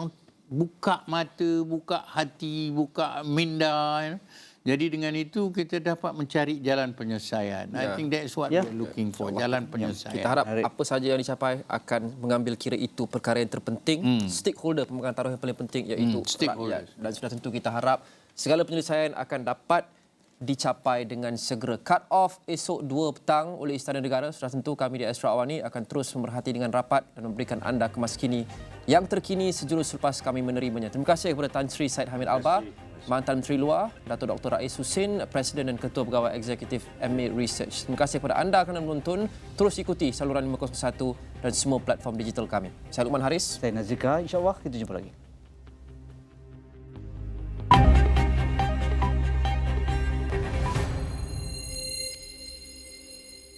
buka mata, buka hati, buka minda. You know? Jadi dengan itu kita dapat mencari jalan penyelesaian. I think that's what we're looking for, jalan penyelesaian. Kita harap apa saja yang dicapai akan mengambil kira itu perkara yang terpenting. Stakeholder pemegang taruh yang paling penting iaitu rakyat. Dan sudah tentu kita harap segala penyelesaian akan dapat dicapai dengan segera. Cut off esok 2 petang oleh Istana Negara. Sudah tentu kami di Astro Awani akan terus memerhati dengan rapat dan memberikan anda kemas kini yang terkini sejurus selepas kami menerimanya. Terima kasih kepada Tan Sri Syed Hamid Albar, Mantan Menteri Luar, Datuk Dr. Rais Husin, Presiden dan Ketua Pegawai Eksekutif MA Research. Terima kasih kepada anda kerana menonton. Terus ikuti saluran 501 dan semua platform digital kami. Saya Luqman Haris. Saya Nazika, insya-Allah kita jumpa lagi.